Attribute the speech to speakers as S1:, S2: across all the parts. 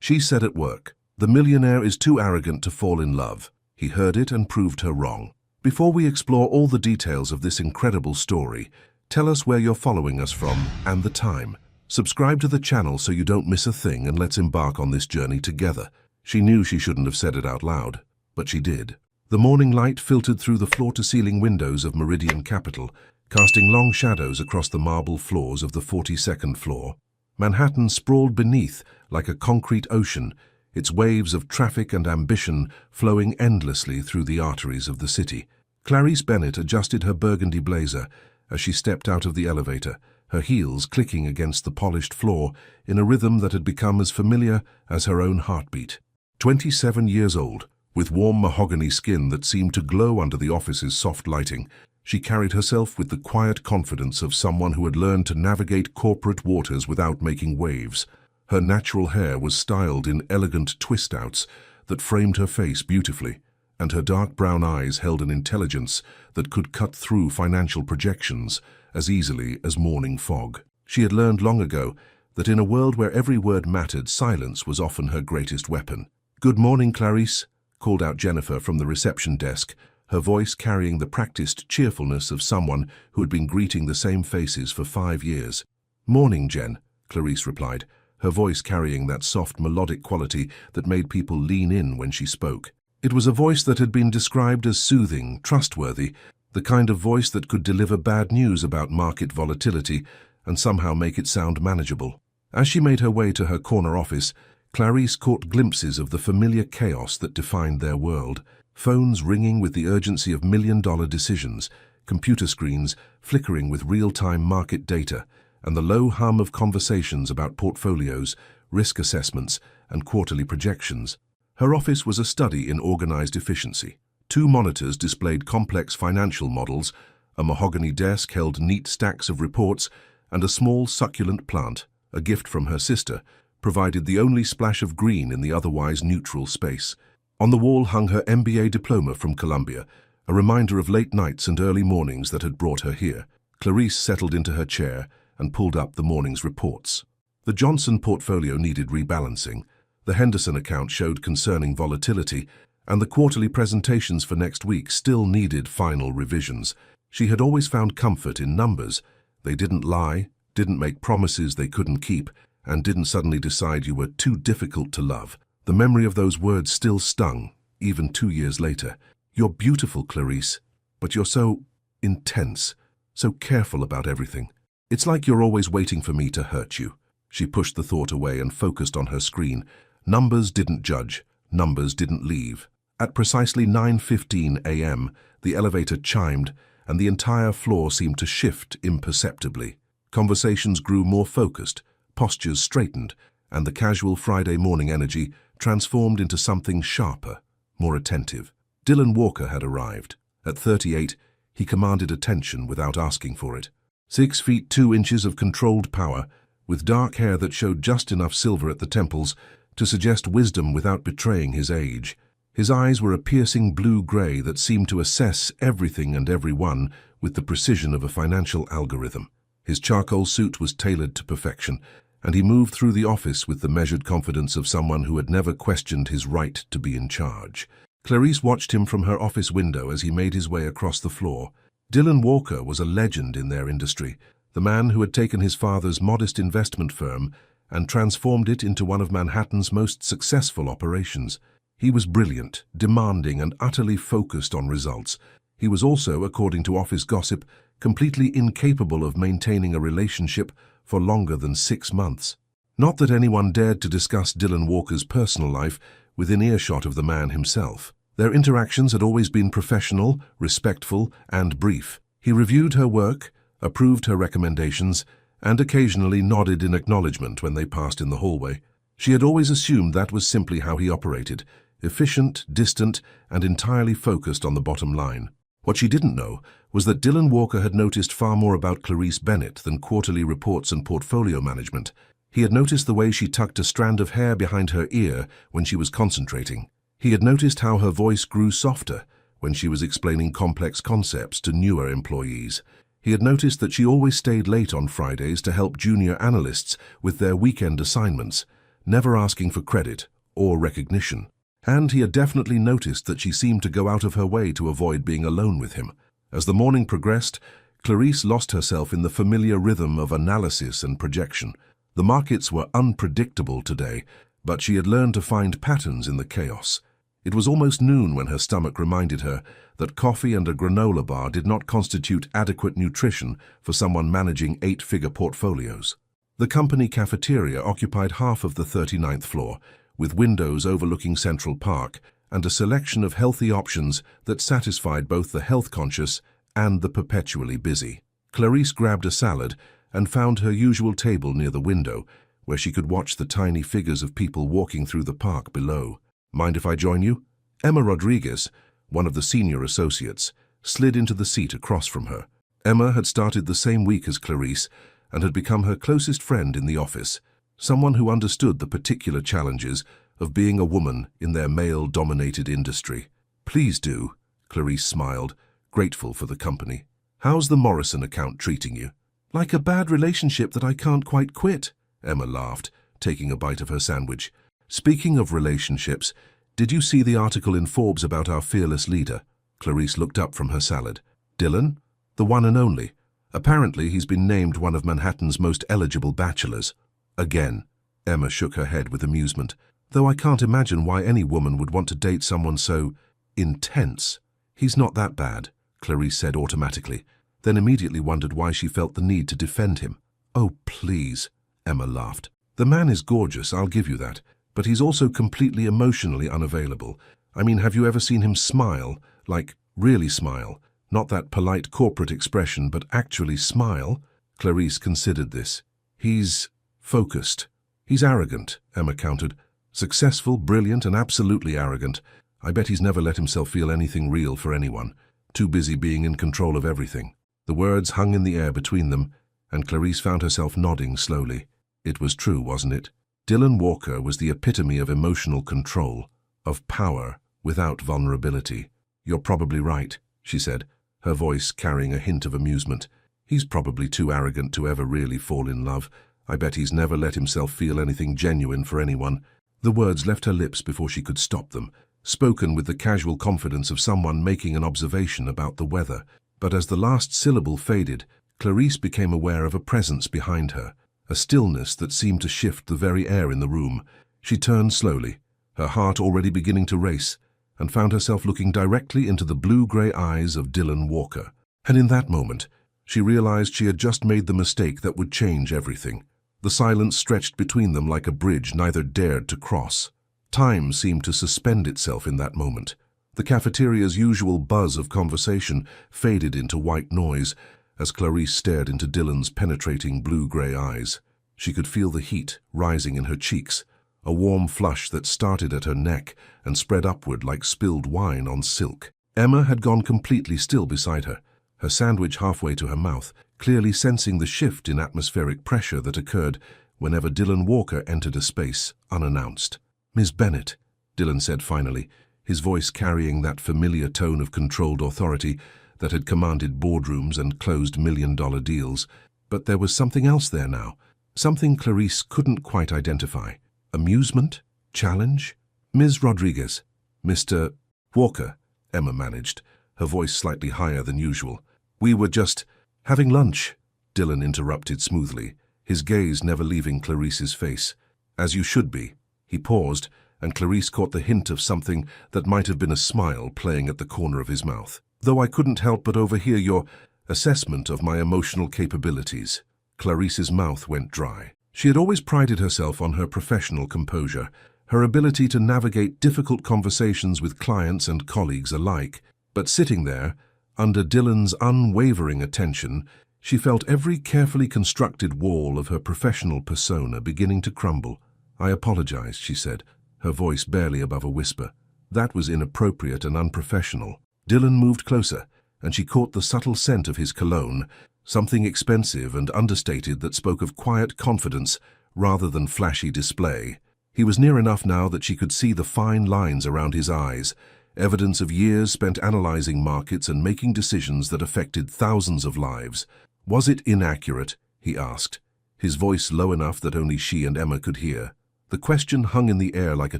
S1: She said at work, "The millionaire is too arrogant to fall in love." He heard it and proved her wrong. Before we explore all the details of this incredible story, tell us where you're following us from and the time. Subscribe to the channel so you don't miss a thing, and let's embark on this journey together. She knew she shouldn't have said it out loud, but she did. The morning light filtered through the floor-to-ceiling windows of Meridian Capital, casting long shadows across the marble floors of the 42nd floor. Manhattan sprawled beneath like a concrete ocean, its waves of traffic and ambition flowing endlessly through the arteries of the city. Clarice Bennett adjusted her burgundy blazer as she stepped out of the elevator, her heels clicking against the polished floor in a rhythm that had become as familiar as her own heartbeat. 27 years old, with warm mahogany skin that seemed to glow under the office's soft lighting, she carried herself with the quiet confidence of someone who had learned to navigate corporate waters without making waves. Her natural hair was styled in elegant twist-outs that framed her face beautifully, and her dark brown eyes held an intelligence that could cut through financial projections as easily as morning fog. She had learned long ago that in a world where every word mattered, silence was often her greatest weapon. "Good morning, Clarice," called out Jennifer from the reception desk, her voice carrying the practiced cheerfulness of someone who had been greeting the same faces for 5 years. "Morning, Jen," Clarice replied, her voice carrying that soft melodic quality that made people lean in when she spoke. It was a voice that had been described as soothing, trustworthy, the kind of voice that could deliver bad news about market volatility and somehow make it sound manageable. As she made her way to her corner office, Clarice caught glimpses of the familiar chaos that defined their world. Phones ringing with the urgency of million-dollar decisions, computer screens flickering with real-time market data, and the low hum of conversations about portfolios, risk assessments, and quarterly projections. Her office was a study in organized efficiency. 2 monitors displayed complex financial models, a mahogany desk held neat stacks of reports, and a small succulent plant, a gift from her sister, provided the only splash of green in the otherwise neutral space. On the wall hung her MBA diploma from Columbia, a reminder of late nights and early mornings that had brought her here. Clarice settled into her chair and pulled up the morning's reports. The Johnson portfolio needed rebalancing, the Henderson account showed concerning volatility, and the quarterly presentations for next week still needed final revisions. She had always found comfort in numbers. They didn't lie, didn't make promises they couldn't keep, and didn't suddenly decide you were too difficult to love. The memory of those words still stung, even 2 years later. "You're beautiful, Clarice, but you're so intense, so careful about everything. It's like you're always waiting for me to hurt you." She pushed the thought away and focused on her screen. Numbers didn't judge, numbers didn't leave. At precisely 9:15 a.m., the elevator chimed, and the entire floor seemed to shift imperceptibly. Conversations grew more focused, postures straightened, and the casual Friday morning energy transformed into something sharper, more attentive. Dylan Walker had arrived. At 38, he commanded attention without asking for it. 6 feet 2 inches of controlled power, with dark hair that showed just enough silver at the temples to suggest wisdom without betraying his age. His eyes were a piercing blue-gray that seemed to assess everything and everyone with the precision of a financial algorithm. His charcoal suit was tailored to perfection, and he moved through the office with the measured confidence of someone who had never questioned his right to be in charge. Clarice watched him from her office window as he made his way across the floor. Dylan Walker was a legend in their industry, the man who had taken his father's modest investment firm and transformed it into one of Manhattan's most successful operations. He was brilliant, demanding, and utterly focused on results. He was also, according to office gossip, completely incapable of maintaining a relationship for longer than 6 months. Not that anyone dared to discuss Dylan Walker's personal life within earshot of the man himself. Their interactions had always been professional, respectful, and brief. He reviewed her work, approved her recommendations, and occasionally nodded in acknowledgement when they passed in the hallway. She had always assumed that was simply how he operated, efficient, distant, and entirely focused on the bottom line. What she didn't know was that Dylan Walker had noticed far more about Clarice Bennett than quarterly reports and portfolio management. He had noticed the way she tucked a strand of hair behind her ear when she was concentrating. He had noticed how her voice grew softer when she was explaining complex concepts to newer employees. He had noticed that she always stayed late on Fridays to help junior analysts with their weekend assignments, never asking for credit or recognition. And he had definitely noticed that she seemed to go out of her way to avoid being alone with him. As the morning progressed, Clarisse lost herself in the familiar rhythm of analysis and projection. The markets were unpredictable today, but she had learned to find patterns in the chaos. It was almost noon when her stomach reminded her that coffee and a granola bar did not constitute adequate nutrition for someone managing 8-figure portfolios. The company cafeteria occupied half of the 39th floor, with windows overlooking Central Park and a selection of healthy options that satisfied both the health-conscious and the perpetually busy. Clarisse grabbed a salad and found her usual table near the window, where she could watch the tiny figures of people walking through the park below. "Mind if I join you?" Emma Rodriguez, one of the senior associates, slid into the seat across from her. Emma had started the same week as Clarisse and had become her closest friend in the office, someone who understood the particular challenges of being a woman in their male-dominated industry. "Please do," Clarisse smiled, grateful for the company. "How's the Morrison account treating you?" "Like a bad relationship that I can't quite quit," Emma laughed, taking a bite of her sandwich. "Speaking of relationships, did you see the article in Forbes about our fearless leader?" Clarisse looked up from her salad. "Dylan? The one and only. Apparently he's been named one of Manhattan's most eligible bachelors." "Again." Emma shook her head with amusement. "Though I can't imagine why any woman would want to date someone so intense." "He's not that bad," Clarisse said automatically, then immediately wondered why she felt the need to defend him. "Oh, please," Emma laughed. "The man is gorgeous, I'll give you that, but he's also completely emotionally unavailable. I mean, have you ever seen him smile? Like, really smile? Not that polite corporate expression, but actually smile?" Clarisse considered this. "He's focused. He's arrogant," Emma countered. "Successful, brilliant, and absolutely arrogant. I bet he's never let himself feel anything real for anyone. Too busy being in control of everything." The words hung in the air between them, and Clarisse found herself nodding slowly. It was true, wasn't it? Dylan Walker was the epitome of emotional control, of power without vulnerability. "You're probably right," she said, her voice carrying a hint of amusement. "He's probably too arrogant to ever really fall in love. I bet he's never let himself feel anything genuine for anyone." The words left her lips before she could stop them, spoken with the casual confidence of someone making an observation about the weather. But as the last syllable faded, Clarisse became aware of a presence behind her, a stillness that seemed to shift the very air in the room. She turned slowly, her heart already beginning to race, and found herself looking directly into the blue-grey eyes of Dylan Walker. And in that moment, she realized she had just made the mistake that would change everything. The silence stretched between them like a bridge neither dared to cross. Time seemed to suspend itself in that moment. The cafeteria's usual buzz of conversation faded into white noise as Clarisse stared into Dylan's penetrating blue-grey eyes. She could feel the heat rising in her cheeks, a warm flush that started at her neck and spread upward like spilled wine on silk. Emma had gone completely still beside her, her sandwich halfway to her mouth, clearly sensing the shift in atmospheric pressure that occurred whenever Dylan Walker entered a space unannounced. "Miss Bennett," Dylan said finally, his voice carrying that familiar tone of controlled authority that had commanded boardrooms and closed million-dollar deals. But there was something else there now, something Clarisse couldn't quite identify. Amusement? Challenge? "Ms. Rodriguez." "Mr. Walker," Emma managed, her voice slightly higher than usual. "We were just having lunch," Dylan interrupted smoothly, his gaze never leaving Clarisse's face. "As you should be." He paused, and Clarisse caught the hint of something that might have been a smile playing at the corner of his mouth. "Though I couldn't help but overhear your assessment of my emotional capabilities." Clarisse's mouth went dry. She had always prided herself on her professional composure, her ability to navigate difficult conversations with clients and colleagues alike. But sitting there, under Dylan's unwavering attention, she felt every carefully constructed wall of her professional persona beginning to crumble. "I apologize," she said, her voice barely above a whisper. "That was inappropriate and unprofessional." Dylan moved closer, and she caught the subtle scent of his cologne, something expensive and understated that spoke of quiet confidence rather than flashy display. He was near enough now that she could see the fine lines around his eyes, evidence of years spent analyzing markets and making decisions that affected thousands of lives. "Was it inaccurate?" he asked, his voice low enough that only she and Emma could hear. The question hung in the air like a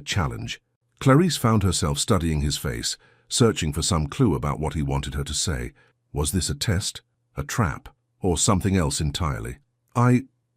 S1: challenge. Clarisse found herself studying his face, searching for some clue about what he wanted her to say. Was this a test, a trap, or something else entirely?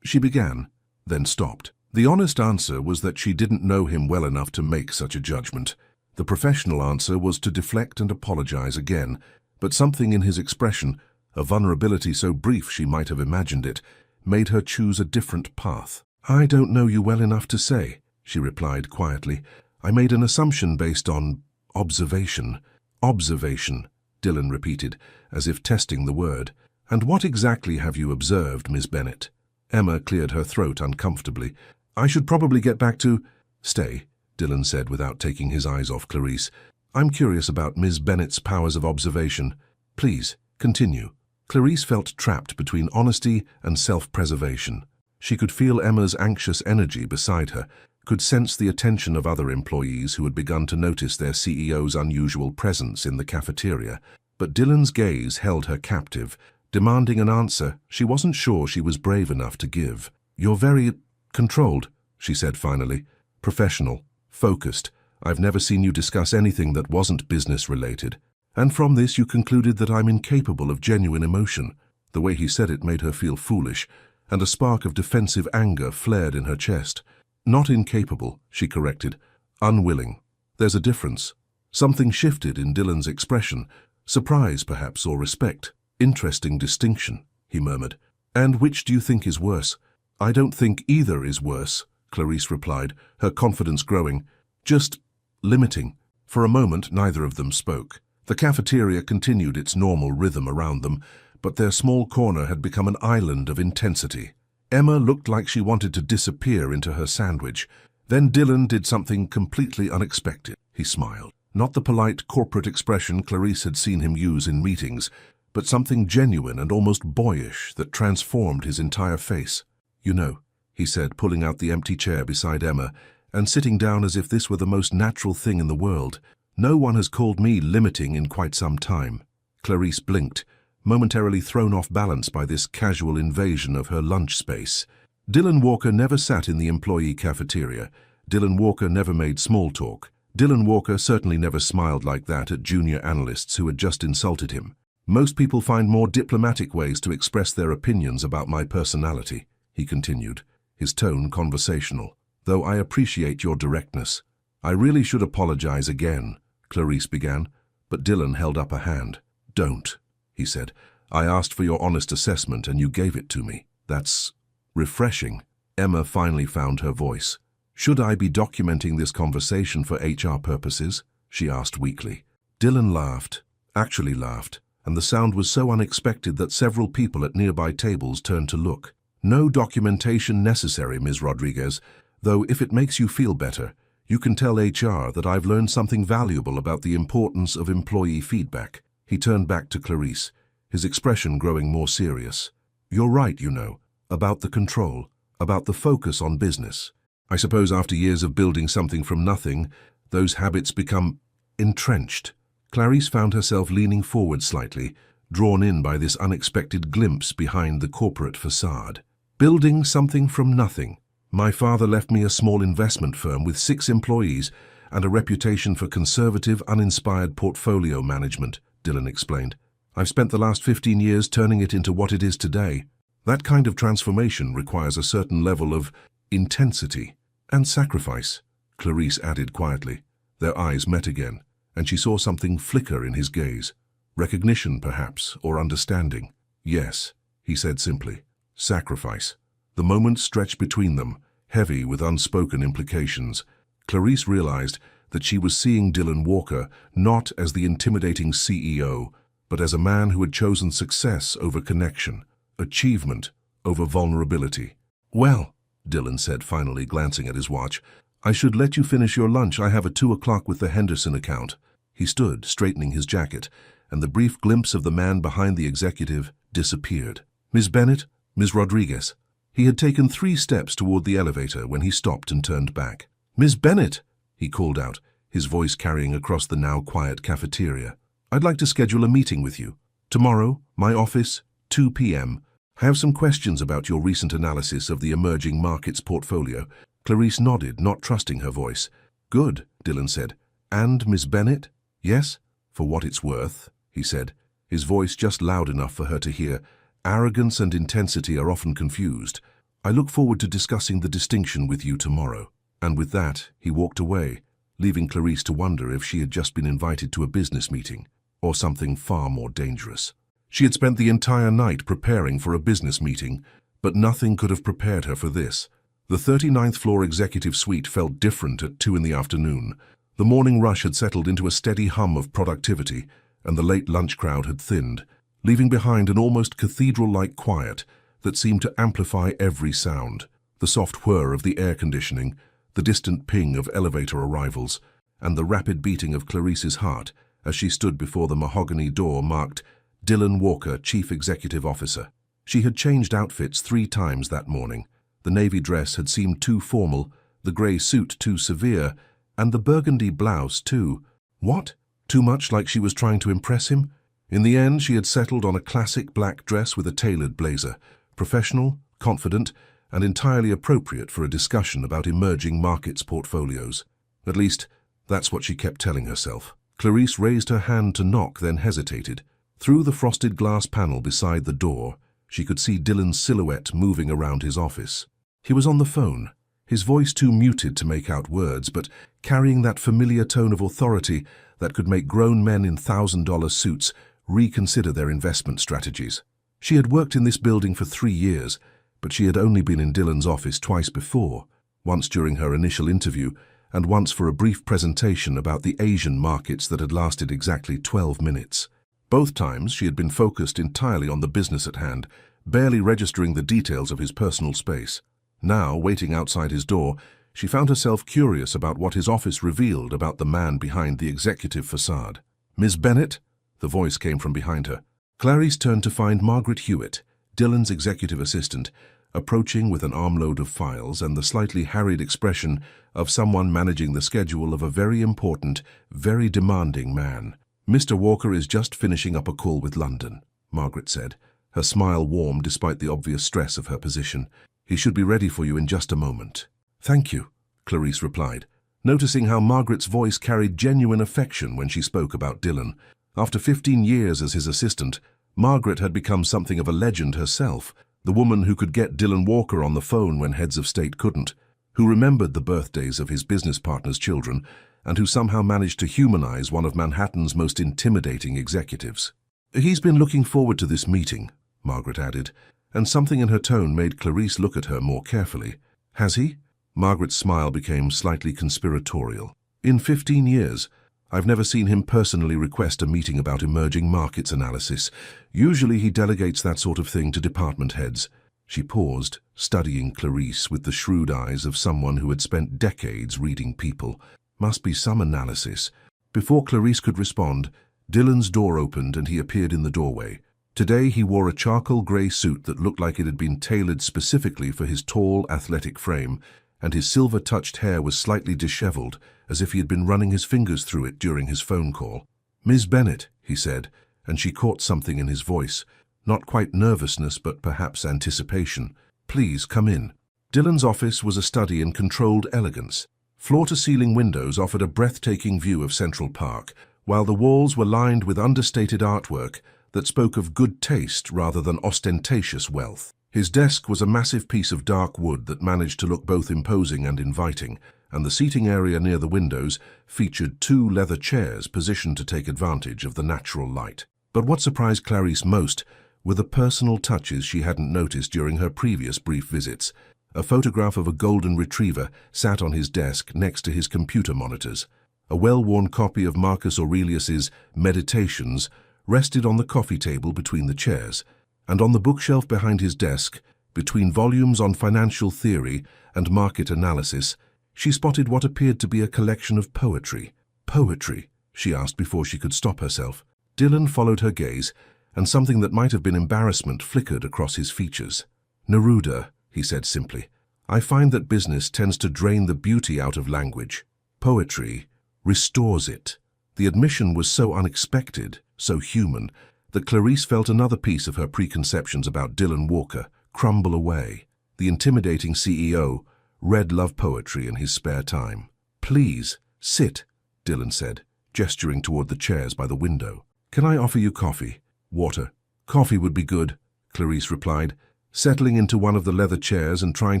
S1: She began, then stopped. The honest answer was that she didn't know him well enough to make such a judgment. The professional answer was to deflect and apologize again, but something in his expression, a vulnerability so brief she might have imagined it, made her choose a different path. "I don't know you well enough to say," she replied quietly. "I made an assumption based on observation." "Observation," Dylan repeated, as if testing the word. "And what exactly have you observed, Miss Bennet?" Emma cleared her throat uncomfortably. "I should probably get back to—" "Stay," Dylan said without taking his eyes off Clarisse. "I'm curious about Miss Bennet's powers of observation. Please, continue." Clarisse felt trapped between honesty and self-preservation. She could feel Emma's anxious energy beside her, could sense the attention of other employees who had begun to notice their CEO's unusual presence in the cafeteria. But Dylan's gaze held her captive, demanding an answer she wasn't sure she was brave enough to give. "You're very controlled," she said finally. "Professional, focused. I've never seen you discuss anything that wasn't business-related. And from this you concluded that I'm incapable of genuine emotion." The way he said it made her feel foolish, and a spark of defensive anger flared in her chest. "Not incapable," she corrected. "Unwilling. There's a difference." Something shifted in Dylan's expression, surprise perhaps, or respect. "Interesting distinction," he murmured. "And which do you think is worse?" "I don't think either is worse," Clarisse replied, her confidence growing. "Just limiting." For a moment, neither of them spoke. The cafeteria continued its normal rhythm around them, but their small corner had become an island of intensity. Emma looked like she wanted to disappear into her sandwich. Then Dylan did something completely unexpected. He smiled. Not the polite corporate expression Clarisse had seen him use in meetings, but something genuine and almost boyish that transformed his entire face. "You know," he said, pulling out the empty chair beside Emma and sitting down as if this were the most natural thing in the world, "no one has called me limiting in quite some time." Clarisse blinked, momentarily thrown off balance by this casual invasion of her lunch space. Dylan Walker never sat in the employee cafeteria. Dylan Walker never made small talk. Dylan Walker certainly never smiled like that at junior analysts who had just insulted him. "Most people find more diplomatic ways to express their opinions about my personality," he continued, his tone conversational. "Though I appreciate your directness." "I really should apologize again," Clarisse began, but Dylan held up a hand. "Don't," he said. "I asked for your honest assessment and you gave it to me. That's refreshing." Emma finally found her voice. "Should I be documenting this conversation for HR purposes?" she asked weakly. Dylan laughed, actually laughed, and the sound was so unexpected that several people at nearby tables turned to look. "No documentation necessary, Ms. Rodriguez, though if it makes you feel better, you can tell HR that I've learned something valuable about the importance of employee feedback." He turned back to Clarisse, his expression growing more serious. "You're right, you know, about the control, about the focus on business. I suppose after years of building something from nothing, those habits become entrenched." Clarisse found herself leaning forward slightly, drawn in by this unexpected glimpse behind the corporate facade. "Building something from nothing. My father left me a small investment firm with 6 employees and a reputation for conservative, uninspired portfolio management," Dylan explained. "I've spent the last 15 years turning it into what it is today. That kind of transformation requires a certain level of intensity and sacrifice," Clarisse added quietly. Their eyes met again, and she saw something flicker in his gaze. Recognition, perhaps, or understanding. "Yes," he said simply. "Sacrifice." The moment stretched between them, heavy with unspoken implications. Clarisse realized that she was seeing Dylan Walker not as the intimidating CEO, but as a man who had chosen success over connection, achievement over vulnerability. "Well," Dylan said finally, glancing at his watch, "I should let you finish your lunch. I have a 2 o'clock with the Henderson account." He stood, straightening his jacket, and the brief glimpse of the man behind the executive disappeared. "Ms. Bennet, Ms. Rodriguez." He had taken 3 steps toward the elevator when he stopped and turned back. "Ms. Bennet," he called out, his voice carrying across the now quiet cafeteria. "I'd like to schedule a meeting with you. Tomorrow, my office, 2 p.m. I have some questions about your recent analysis of the emerging markets portfolio. Clarice nodded, not trusting her voice. "Good," Dylan said. "And Miss Bennett?" "Yes, for what it's worth," he said, his voice just loud enough for her to hear. "Arrogance and intensity are often confused. I look forward to discussing the distinction with you tomorrow." And with that, he walked away, leaving Clarice to wonder if she had just been invited to a business meeting, or something far more dangerous. She had spent the entire night preparing for a business meeting, but nothing could have prepared her for this. The 39th floor executive suite felt different at 2 in the afternoon. The morning rush had settled into a steady hum of productivity, and the late lunch crowd had thinned, leaving behind an almost cathedral-like quiet that seemed to amplify every sound. The soft whir of the air conditioning, the distant ping of elevator arrivals, and the rapid beating of Clarice's heart as she stood before the mahogany door marked Dylan Walker, Chief Executive Officer. She had changed outfits 3 times that morning. The navy dress had seemed too formal, the grey suit too severe, and the burgundy blouse too. What? Too much like she was trying to impress him? In the end, she had settled on a classic black dress with a tailored blazer, professional, confident, and entirely appropriate for a discussion about emerging markets portfolios. At least, that's what she kept telling herself. Clarice raised her hand to knock, then hesitated. Through the frosted glass panel beside the door, she could see Dylan's silhouette moving around his office. He was on the phone, his voice too muted to make out words, but carrying that familiar tone of authority that could make grown men in $1,000 suits reconsider their investment strategies. She had worked in this building for 3 years, but she had only been in Dylan's office twice before, once during her initial interview and once for a brief presentation about the Asian markets that had lasted exactly 12 minutes. Both times she had been focused entirely on the business at hand, barely registering the details of his personal space. Now, waiting outside his door, she found herself curious about what his office revealed about the man behind the executive facade. "Miss Bennett?" The voice came from behind her. Clarice turned to find Margaret Hewitt, Dylan's executive assistant, approaching with an armload of files and the slightly harried expression of someone managing the schedule of a very important, very demanding man. "Mr. Walker is just finishing up a call with London," Margaret said, her smile warm despite the obvious stress of her position. "He should be ready for you in just a moment." "Thank you," Clarice replied, noticing how Margaret's voice carried genuine affection when she spoke about Dylan. After 15 years as his assistant, Margaret had become something of a legend herself, the woman who could get Dylan Walker on the phone when heads of state couldn't, who remembered the birthdays of his business partner's children, and who somehow managed to humanize one of Manhattan's most intimidating executives. "He's been looking forward to this meeting," Margaret added, and something in her tone made Clarice look at her more carefully. "Has he?" Margaret's smile became slightly conspiratorial. "In 15 years, I've never seen him personally request a meeting about emerging markets analysis. Usually he delegates that sort of thing to department heads." She paused, studying Clarice with the shrewd eyes of someone who had spent decades reading people. Must be some analysis. Before Clarice could respond, Dylan's door opened and he appeared in the doorway. Today he wore a charcoal grey suit that looked like it had been tailored specifically for his tall, athletic frame, and his silver-touched hair was slightly disheveled, as if he had been running his fingers through it during his phone call. "Miss Bennett," he said, and she caught something in his voice. Not quite nervousness, but perhaps anticipation. "Please come in." Dylan's office was a study in controlled elegance. Floor-to-ceiling windows offered a breathtaking view of Central Park, while the walls were lined with understated artwork that spoke of good taste rather than ostentatious wealth. His desk was a massive piece of dark wood that managed to look both imposing and inviting, and the seating area near the windows featured 2 leather chairs positioned to take advantage of the natural light. But what surprised Clarice most were the personal touches she hadn't noticed during her previous brief visits. A photograph of a golden retriever sat on his desk next to his computer monitors. A well-worn copy of Marcus Aurelius's Meditations rested on the coffee table between the chairs, and on the bookshelf behind his desk, between volumes on financial theory and market analysis, she spotted what appeared to be a collection of poetry. "Poetry?" she asked before she could stop herself. Dylan followed her gaze, and something that might have been embarrassment flickered across his features. "Neruda," he said simply. "I find that business tends to drain the beauty out of language. Poetry restores it." The admission was so unexpected, so human, that Clarice felt another piece of her preconceptions about Dylan Walker crumble away. The intimidating CEO, read love poetry in his spare time. "Please, sit," Dylan said, gesturing toward the chairs by the window. "Can I offer you coffee?" "Water." "Coffee would be good," Clarice replied, settling into one of the leather chairs and trying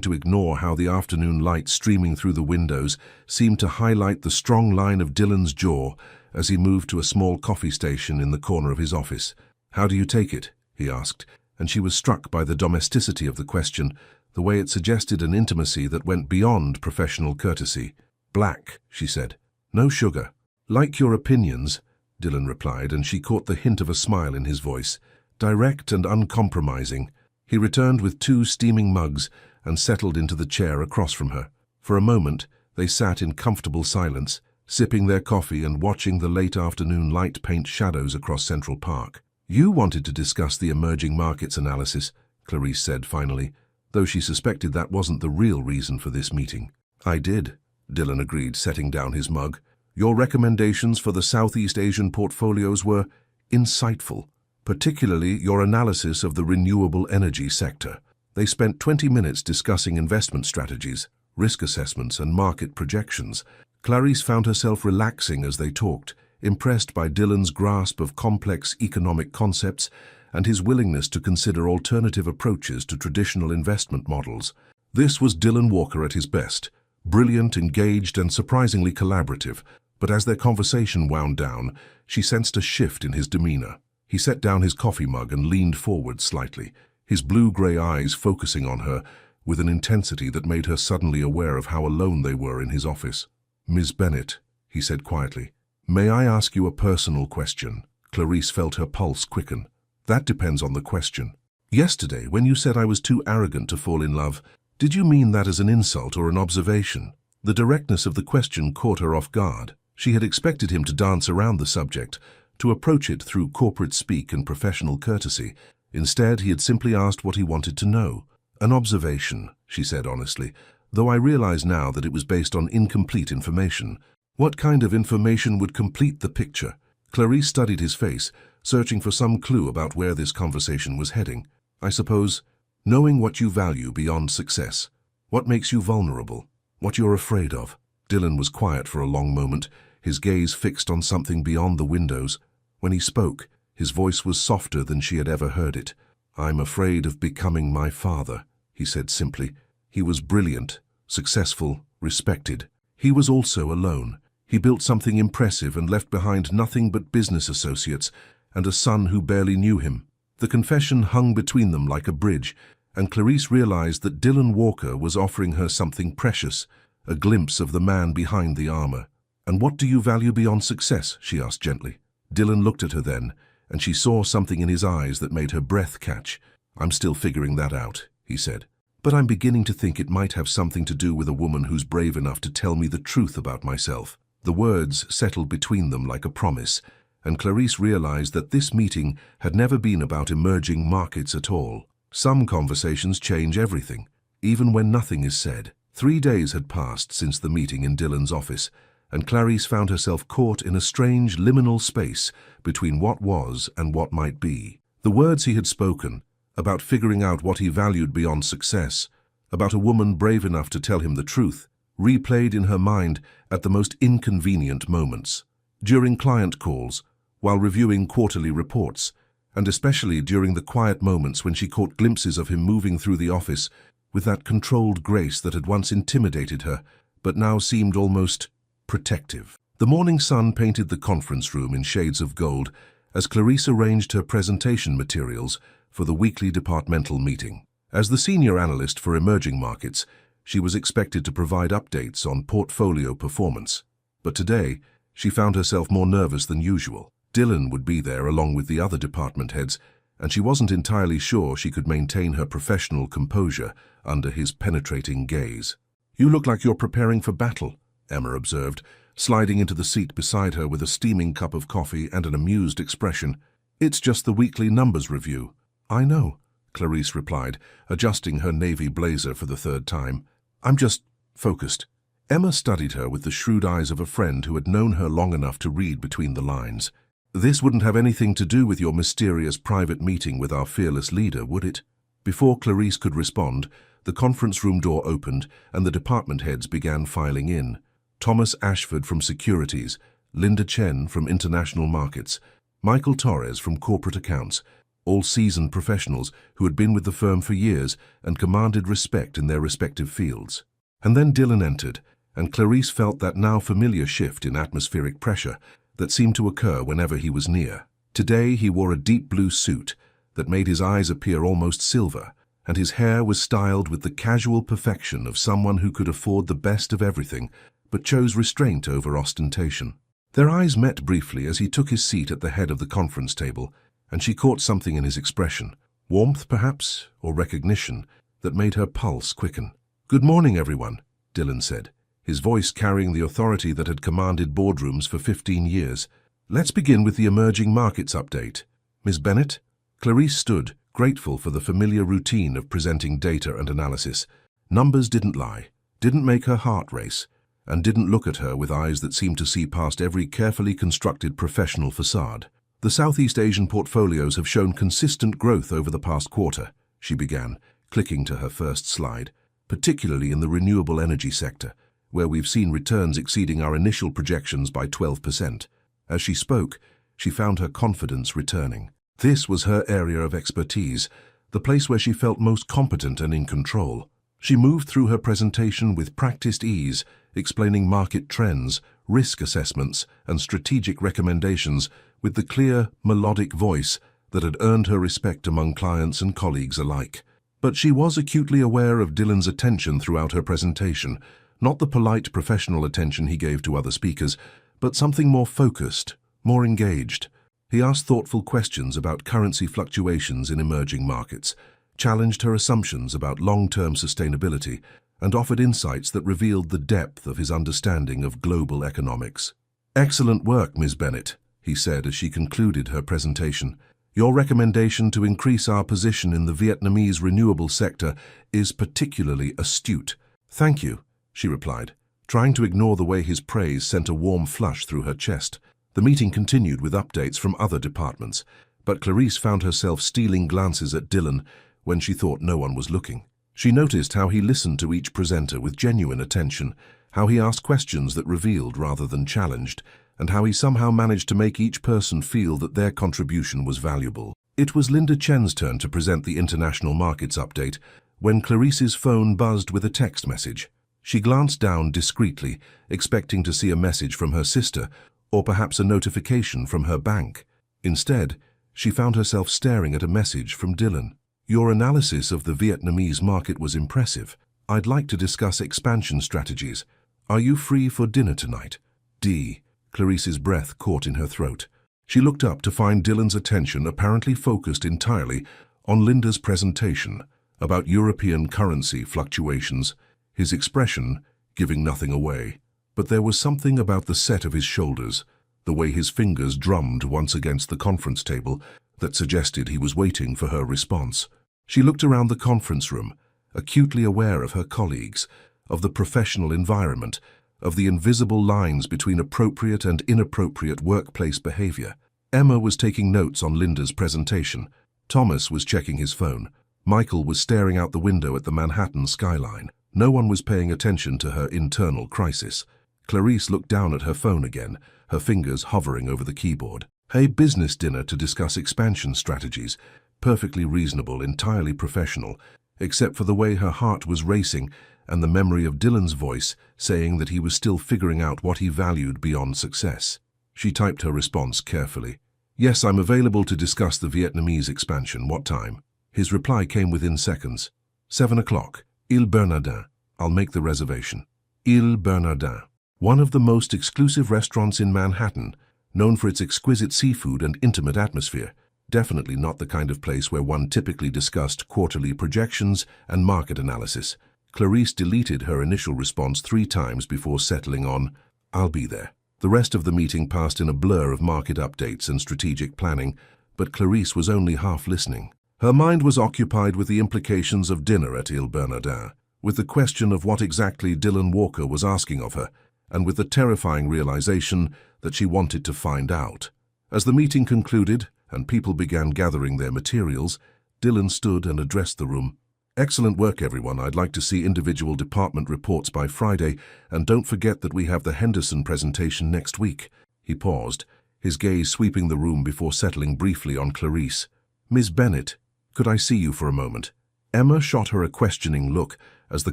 S1: to ignore how the afternoon light streaming through the windows seemed to highlight the strong line of Dylan's jaw as he moved to a small coffee station in the corner of his office. "How do you take it?" he asked, and she was struck by the domesticity of the question, the way it suggested an intimacy that went beyond professional courtesy. "Black," she said. "No sugar." "Like your opinions," Dylan replied, and she caught the hint of a smile in his voice, direct and uncompromising. He returned with 2 steaming mugs and settled into the chair across from her. For a moment, they sat in comfortable silence, sipping their coffee and watching the late afternoon light paint shadows across Central Park. "You wanted to discuss the emerging markets analysis," Clarice said finally, though she suspected that wasn't the real reason for this meeting. "I did," Dylan agreed, setting down his mug. "Your recommendations for the Southeast Asian portfolios were insightful, particularly your analysis of the renewable energy sector." They spent 20 minutes discussing investment strategies, risk assessments, and market projections. Clarice found herself relaxing as they talked, impressed by Dylan's grasp of complex economic concepts and his willingness to consider alternative approaches to traditional investment models. This was Dylan Walker at his best, brilliant, engaged, and surprisingly collaborative, but as their conversation wound down, she sensed a shift in his demeanor. He set down his coffee mug and leaned forward slightly, his blue-gray eyes focusing on her with an intensity that made her suddenly aware of how alone they were in his office. "Ms. Bennett," he said quietly, "may I ask you a personal question?" Clarice felt her pulse quicken. "That depends on the question. Yesterday, when you said I was too arrogant to fall in love, did you mean that as an insult or an observation?" The directness of the question caught her off guard. She had expected him to dance around the subject, to approach it through corporate speak and professional courtesy. Instead, he had simply asked what he wanted to know. "An observation," she said honestly, "though I realize now that it was based on incomplete information." "What kind of information would complete the picture?" Clarice studied his face, searching for some clue about where this conversation was heading. "I suppose, knowing what you value beyond success, what makes you vulnerable, what you're afraid of." Dylan was quiet for a long moment, his gaze fixed on something beyond the windows. When he spoke, his voice was softer than she had ever heard it. "I'm afraid of becoming my father," he said simply. He was brilliant, successful, respected. He was also alone. He built something impressive and left behind nothing but business associates and a son who barely knew him. The confession hung between them like a bridge, and Clarice realized that Dylan Walker was offering her something precious, a glimpse of the man behind the armor. "And what do you value beyond success?" she asked gently. Dylan looked at her then, and she saw something in his eyes that made her breath catch. "I'm still figuring that out," he said. "But I'm beginning to think it might have something to do with a woman who's brave enough to tell me the truth about myself." The words settled between them like a promise, and Clarice realized that this meeting had never been about emerging markets at all. Some conversations change everything, even when nothing is said. 3 days had passed since the meeting in Dylan's office, and Clarice found herself caught in a strange liminal space between what was and what might be. The words he had spoken, about figuring out what he valued beyond success, about a woman brave enough to tell him the truth, replayed in her mind at the most inconvenient moments. During client calls, while reviewing quarterly reports, and especially during the quiet moments when she caught glimpses of him moving through the office with that controlled grace that had once intimidated her, but now seemed almost protective. The morning sun painted the conference room in shades of gold as Clarice arranged her presentation materials for the weekly departmental meeting. As the senior analyst for emerging markets, she was expected to provide updates on portfolio performance. But today, she found herself more nervous than usual. Dylan would be there along with the other department heads, and she wasn't entirely sure she could maintain her professional composure under his penetrating gaze. "You look like you're preparing for battle," Emma observed, sliding into the seat beside her with a steaming cup of coffee and an amused expression. "It's just the weekly numbers review." "I know," Clarice replied, adjusting her navy blazer for the 3rd time. "I'm just focused." Emma studied her with the shrewd eyes of a friend who had known her long enough to read between the lines. "This wouldn't have anything to do with your mysterious private meeting with our fearless leader, would it?" Before Clarice could respond, the conference room door opened and the department heads began filing in. Thomas Ashford from Securities, Linda Chen from International Markets, Michael Torres from Corporate Accounts, all seasoned professionals who had been with the firm for years and commanded respect in their respective fields. And then Dylan entered, and Clarice felt that now familiar shift in atmospheric pressure that seemed to occur whenever he was near. Today he wore a deep blue suit that made his eyes appear almost silver, and his hair was styled with the casual perfection of someone who could afford the best of everything but chose restraint over ostentation. Their eyes met briefly as he took his seat at the head of the conference table, and she caught something in his expression, warmth perhaps, or recognition, that made her pulse quicken. "Good morning, everyone," Dylan said, his voice carrying the authority that had commanded boardrooms for 15 years. "Let's begin with the emerging markets update. Ms. Bennett?" Clarice stood, grateful for the familiar routine of presenting data and analysis. Numbers didn't lie, didn't make her heart race, and didn't look at her with eyes that seemed to see past every carefully constructed professional facade. "The Southeast Asian portfolios have shown consistent growth over the past quarter," she began, clicking to her first slide, "particularly in the renewable energy sector, where we've seen returns exceeding our initial projections by 12%. As she spoke, she found her confidence returning. This was her area of expertise, the place where she felt most competent and in control. She moved through her presentation with practiced ease, explaining market trends, risk assessments, and strategic recommendations with the clear, melodic voice that had earned her respect among clients and colleagues alike. But she was acutely aware of Dylan's attention throughout her presentation, not the polite professional attention he gave to other speakers, but something more focused, more engaged. He asked thoughtful questions about currency fluctuations in emerging markets, challenged her assumptions about long-term sustainability, and offered insights that revealed the depth of his understanding of global economics. "Excellent work, Ms. Bennett," he said as she concluded her presentation. "Your recommendation to increase our position in the Vietnamese renewable sector is particularly astute." "Thank you," she replied, trying to ignore the way his praise sent a warm flush through her chest. The meeting continued with updates from other departments, but Clarice found herself stealing glances at Dylan when she thought no one was looking. She noticed how he listened to each presenter with genuine attention, how he asked questions that revealed rather than challenged, and how he somehow managed to make each person feel that their contribution was valuable. It was Linda Chen's turn to present the international markets update when Clarice's phone buzzed with a text message. She glanced down discreetly, expecting to see a message from her sister, or perhaps a notification from her bank. Instead, she found herself staring at a message from Dylan. "Your analysis of the Vietnamese market was impressive. I'd like to discuss expansion strategies. Are you free for dinner tonight?" D. Clarice's breath caught in her throat. She looked up to find Dylan's attention apparently focused entirely on Linda's presentation about European currency fluctuations, his expression giving nothing away. But there was something about the set of his shoulders, the way his fingers drummed once against the conference table, that suggested he was waiting for her response. She looked around the conference room, acutely aware of her colleagues, of the professional environment, of the invisible lines between appropriate and inappropriate workplace behavior. Emma was taking notes on Linda's presentation. Thomas was checking his phone. Michael was staring out the window at the Manhattan skyline. No one was paying attention to her internal crisis. Clarice looked down at her phone again, her fingers hovering over the keyboard. A business dinner to discuss expansion strategies, perfectly reasonable, entirely professional, except for the way her heart was racing and the memory of Dylan's voice saying that he was still figuring out what he valued beyond success. She typed her response carefully. "Yes, I'm available to discuss the Vietnamese expansion. What time?" His reply came within seconds. 7 o'clock. Ile Bernardin. I'll make the reservation. Ile Bernardin. One of the most exclusive restaurants in Manhattan, known for its exquisite seafood and intimate atmosphere. Definitely not the kind of place where one typically discussed quarterly projections and market analysis. Clarice deleted her initial response 3 times before settling on, "I'll be there." The rest of the meeting passed in a blur of market updates and strategic planning, but Clarice was only half listening. Her mind was occupied with the implications of dinner at Ile Bernardin, with the question of what exactly Dylan Walker was asking of her, and with the terrifying realization that she wanted to find out. As the meeting concluded and people began gathering their materials, Dylan stood and addressed the room. Excellent work, everyone. I'd like to see individual department reports by Friday, and don't forget that we have the Henderson presentation next week. He paused, his gaze sweeping the room before settling briefly on Clarice. Ms. Bennett, could I see you for a moment? Emma shot her a questioning look as the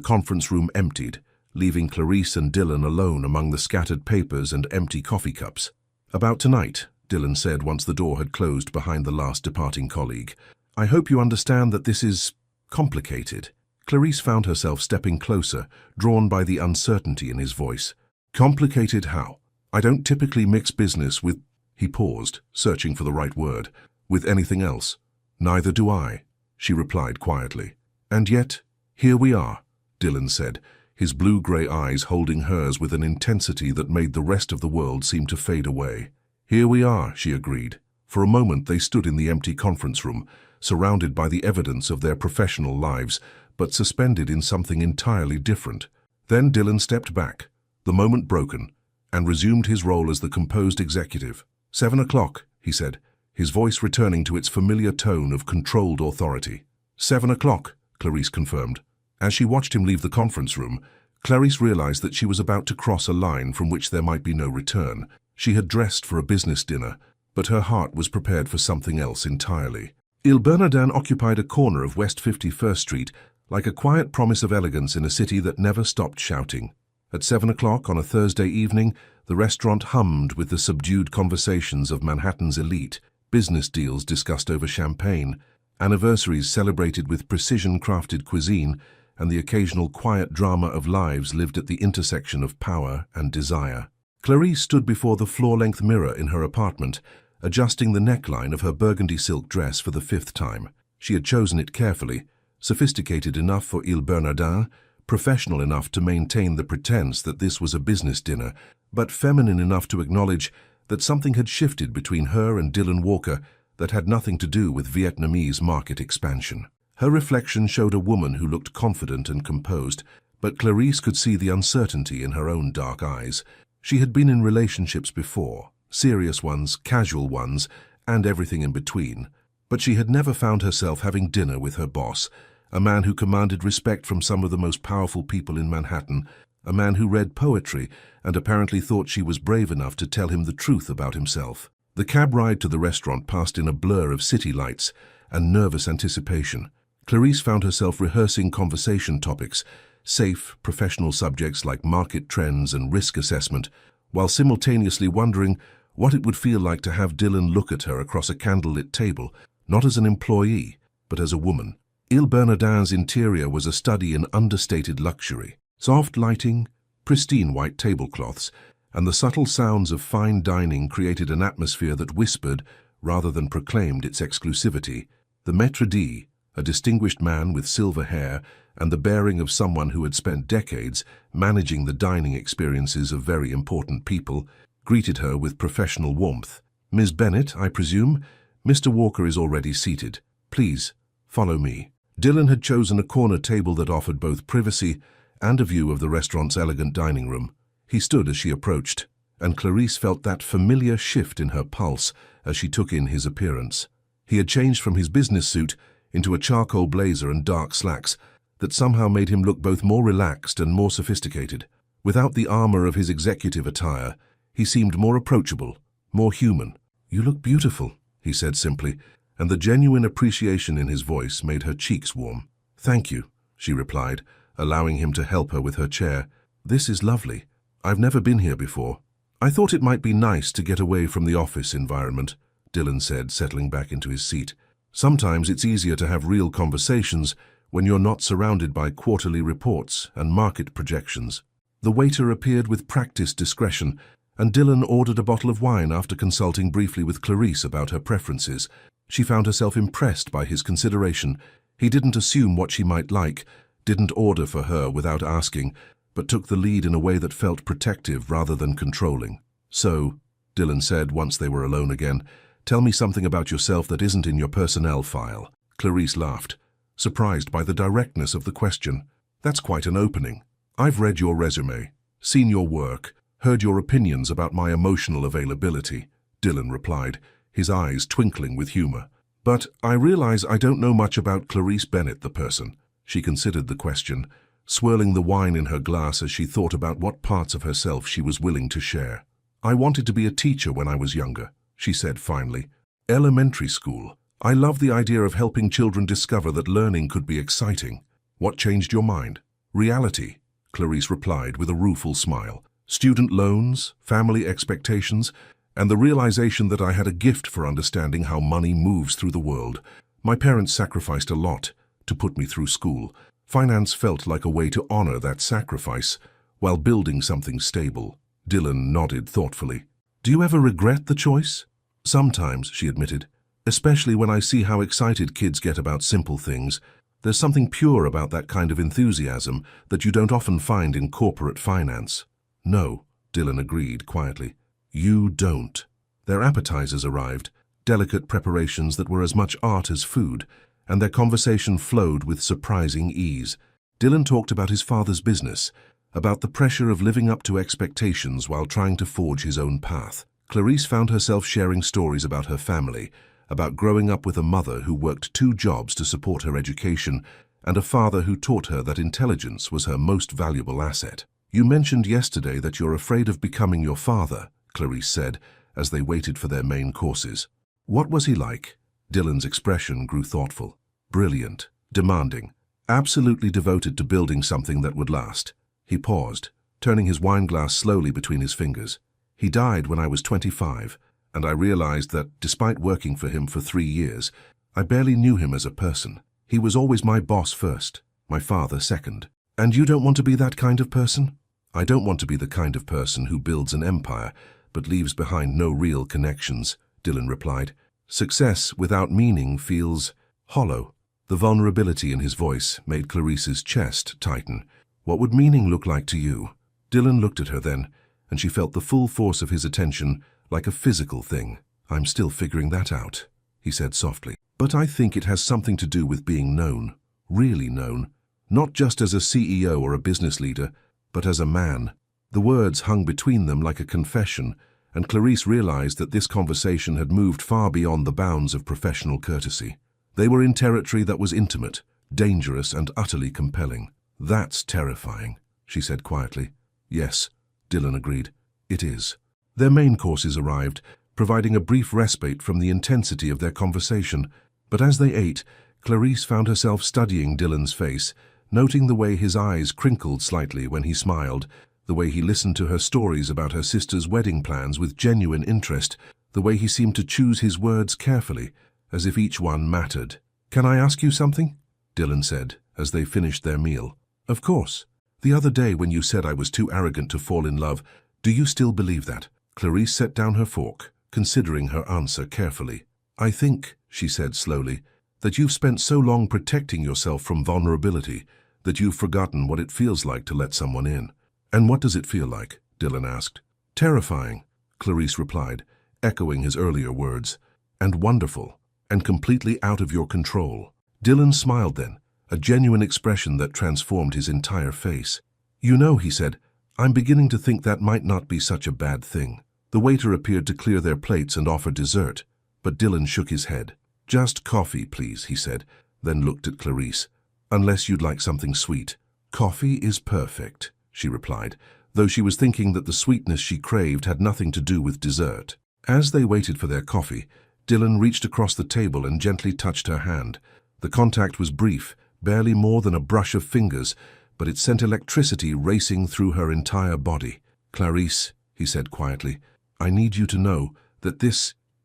S1: conference room emptied, leaving Clarice and Dylan alone among the scattered papers and empty coffee cups. About tonight, Dylan said once the door had closed behind the last departing colleague. I hope you understand that this is complicated. Clarice found herself stepping closer, drawn by the uncertainty in his voice. Complicated how? I don't typically mix business with... He paused, searching for the right word. With anything else. Neither do I, she replied quietly. And yet, here we are, Dylan said, his blue-grey eyes holding hers with an intensity that made the rest of the world seem to fade away. Here we are, she agreed. For a moment they stood in the empty conference room, surrounded by the evidence of their professional lives, but suspended in something entirely different. Then Dylan stepped back, the moment broken, and resumed his role as the composed executive. 7 o'clock, he said, his voice returning to its familiar tone of controlled authority. 7 o'clock, Clarice confirmed. As she watched him leave the conference room, Clarice realized that she was about to cross a line from which there might be no return. She had dressed for a business dinner, but her heart was prepared for something else entirely. Il Bernardin occupied a corner of West 51st Street, like a quiet promise of elegance in a city that never stopped shouting. At 7 o'clock on a Thursday evening, the restaurant hummed with the subdued conversations of Manhattan's elite, business deals discussed over champagne, anniversaries celebrated with precision-crafted cuisine, and the occasional quiet drama of lives lived at the intersection of power and desire. Clarice stood before the floor-length mirror in her apartment, adjusting the neckline of her burgundy silk dress for the 5th time. She had chosen it carefully, sophisticated enough for Il Bernardin, professional enough to maintain the pretense that this was a business dinner, but feminine enough to acknowledge that something had shifted between her and Dylan Walker that had nothing to do with Vietnamese market expansion. Her reflection showed a woman who looked confident and composed, but Clarice could see the uncertainty in her own dark eyes. She had been in relationships before, serious ones, casual ones, and everything in between, but she had never found herself having dinner with her boss, a man who commanded respect from some of the most powerful people in Manhattan, a man who read poetry and apparently thought she was brave enough to tell him the truth about himself. The cab ride to the restaurant passed in a blur of city lights and nervous anticipation. Clarice found herself rehearsing conversation topics, safe, professional subjects like market trends and risk assessment, while simultaneously wondering what it would feel like to have Dylan look at her across a candlelit table, not as an employee, but as a woman. Il Bernardin's interior was a study in understated luxury. Soft lighting, pristine white tablecloths, and the subtle sounds of fine dining created an atmosphere that whispered, rather than proclaimed, its exclusivity. The maître d', a distinguished man with silver hair and the bearing of someone who had spent decades managing the dining experiences of very important people, greeted her with professional warmth. Ms. Bennett, I presume? Mr. Walker is already seated. Please, follow me. Dylan had chosen a corner table that offered both privacy and a view of the restaurant's elegant dining room. He stood as she approached, and Clarice felt that familiar shift in her pulse as she took in his appearance. He had changed from his business suit into a charcoal blazer and dark slacks that somehow made him look both more relaxed and more sophisticated. Without the armor of his executive attire, he seemed more approachable, more human. You look beautiful, he said simply, and the genuine appreciation in his voice made her cheeks warm. Thank you, she replied, allowing him to help her with her chair. This is lovely. I've never been here before. I thought it might be nice to get away from the office environment, Dylan said, settling back into his seat. Sometimes it's easier to have real conversations when you're not surrounded by quarterly reports and market projections. The waiter appeared with practiced discretion, and Dylan ordered a bottle of wine after consulting briefly with Clarice about her preferences. She found herself impressed by his consideration. He didn't assume what she might like, didn't order for her without asking, but took the lead in a way that felt protective rather than controlling. So, Dylan said once they were alone again, tell me something about yourself that isn't in your personnel file. Clarice laughed, surprised by the directness of the question. That's quite an opening. I've read your resume, seen your work, heard your opinions about my emotional availability, Dylan replied, his eyes twinkling with humor. But I realize I don't know much about Clarice Bennett, the person. She considered the question, swirling the wine in her glass as she thought about what parts of herself she was willing to share. "I wanted to be a teacher when I was younger," she said finally. "Elementary school. I love the idea of helping children discover that learning could be exciting." "What changed your mind?" "Reality," Clarice replied with a rueful smile. "Student loans, family expectations, and the realization that I had a gift for understanding how money moves through the world. My parents sacrificed a lot to put me through school. Finance felt like a way to honor that sacrifice while building something stable." Dylan nodded thoughtfully. "Do you ever regret the choice?" "Sometimes," she admitted, "especially when I see how excited kids get about simple things. There's something pure about that kind of enthusiasm that you don't often find in corporate finance." "No," Dylan agreed quietly. "You don't." Their appetizers arrived, delicate preparations that were as much art as food, and their conversation flowed with surprising ease. Dylan talked about his father's business, about the pressure of living up to expectations while trying to forge his own path. Clarice found herself sharing stories about her family, about growing up with a mother who worked 2 jobs to support her education and a father who taught her that intelligence was her most valuable asset. "You mentioned yesterday that you're afraid of becoming your father," Clarice said, as they waited for their main courses. "What was he like?" Dylan's expression grew thoughtful. "Brilliant, demanding, absolutely devoted to building something that would last." He paused, turning his wineglass slowly between his fingers. "He died when I was 25, and I realized that, despite working for him for 3 years, I barely knew him as a person. He was always my boss first, my father second." "And you don't want to be that kind of person?" "I don't want to be the kind of person who builds an empire but leaves behind no real connections," Dylan replied. "Success without meaning feels hollow." The vulnerability in his voice made Clarice's chest tighten. "What would meaning look like to you?" Dylan looked at her then, and she felt the full force of his attention like a physical thing. "I'm still figuring that out," he said softly. "But I think it has something to do with being known, really known, not just as a CEO or a business leader, but as a man." The words hung between them like a confession, and Clarice realized that this conversation had moved far beyond the bounds of professional courtesy. They were in territory that was intimate, dangerous, and utterly compelling. "That's terrifying," she said quietly. "Yes," Dylan agreed. "It is." Their main courses arrived, providing a brief respite from the intensity of their conversation. But as they ate, Clarice found herself studying Dylan's face, noting the way his eyes crinkled slightly when he smiled, the way he listened to her stories about her sister's wedding plans with genuine interest, the way he seemed to choose his words carefully, as if each one mattered. "Can I ask you something?" Dylan said, as they finished their meal. "Of course. The other day when you said I was too arrogant to fall in love, do you still believe that?" Clarice set down her fork, considering her answer carefully. "I think," she said slowly, "that you've spent so long protecting yourself from vulnerability that you've forgotten what it feels like to let someone in." "And what does it feel like?" Dylan asked. "Terrifying," Clarice replied, echoing his earlier words. "And wonderful, and completely out of your control." Dylan smiled then, a genuine expression that transformed his entire face. "You know," he said, "I'm beginning to think that might not be such a bad thing." The waiter appeared to clear their plates and offer dessert, but Dylan shook his head. "Just coffee, please," he said, then looked at Clarice. "Unless you'd like something sweet." "Coffee is perfect," she replied, though she was thinking that the sweetness she craved had nothing to do with dessert. As they waited for their coffee, Dylan reached across the table and gently touched her hand. The contact was brief, barely more than a brush of fingers, but it sent electricity racing through her entire body. "Clarice," he said quietly, "I need you to know that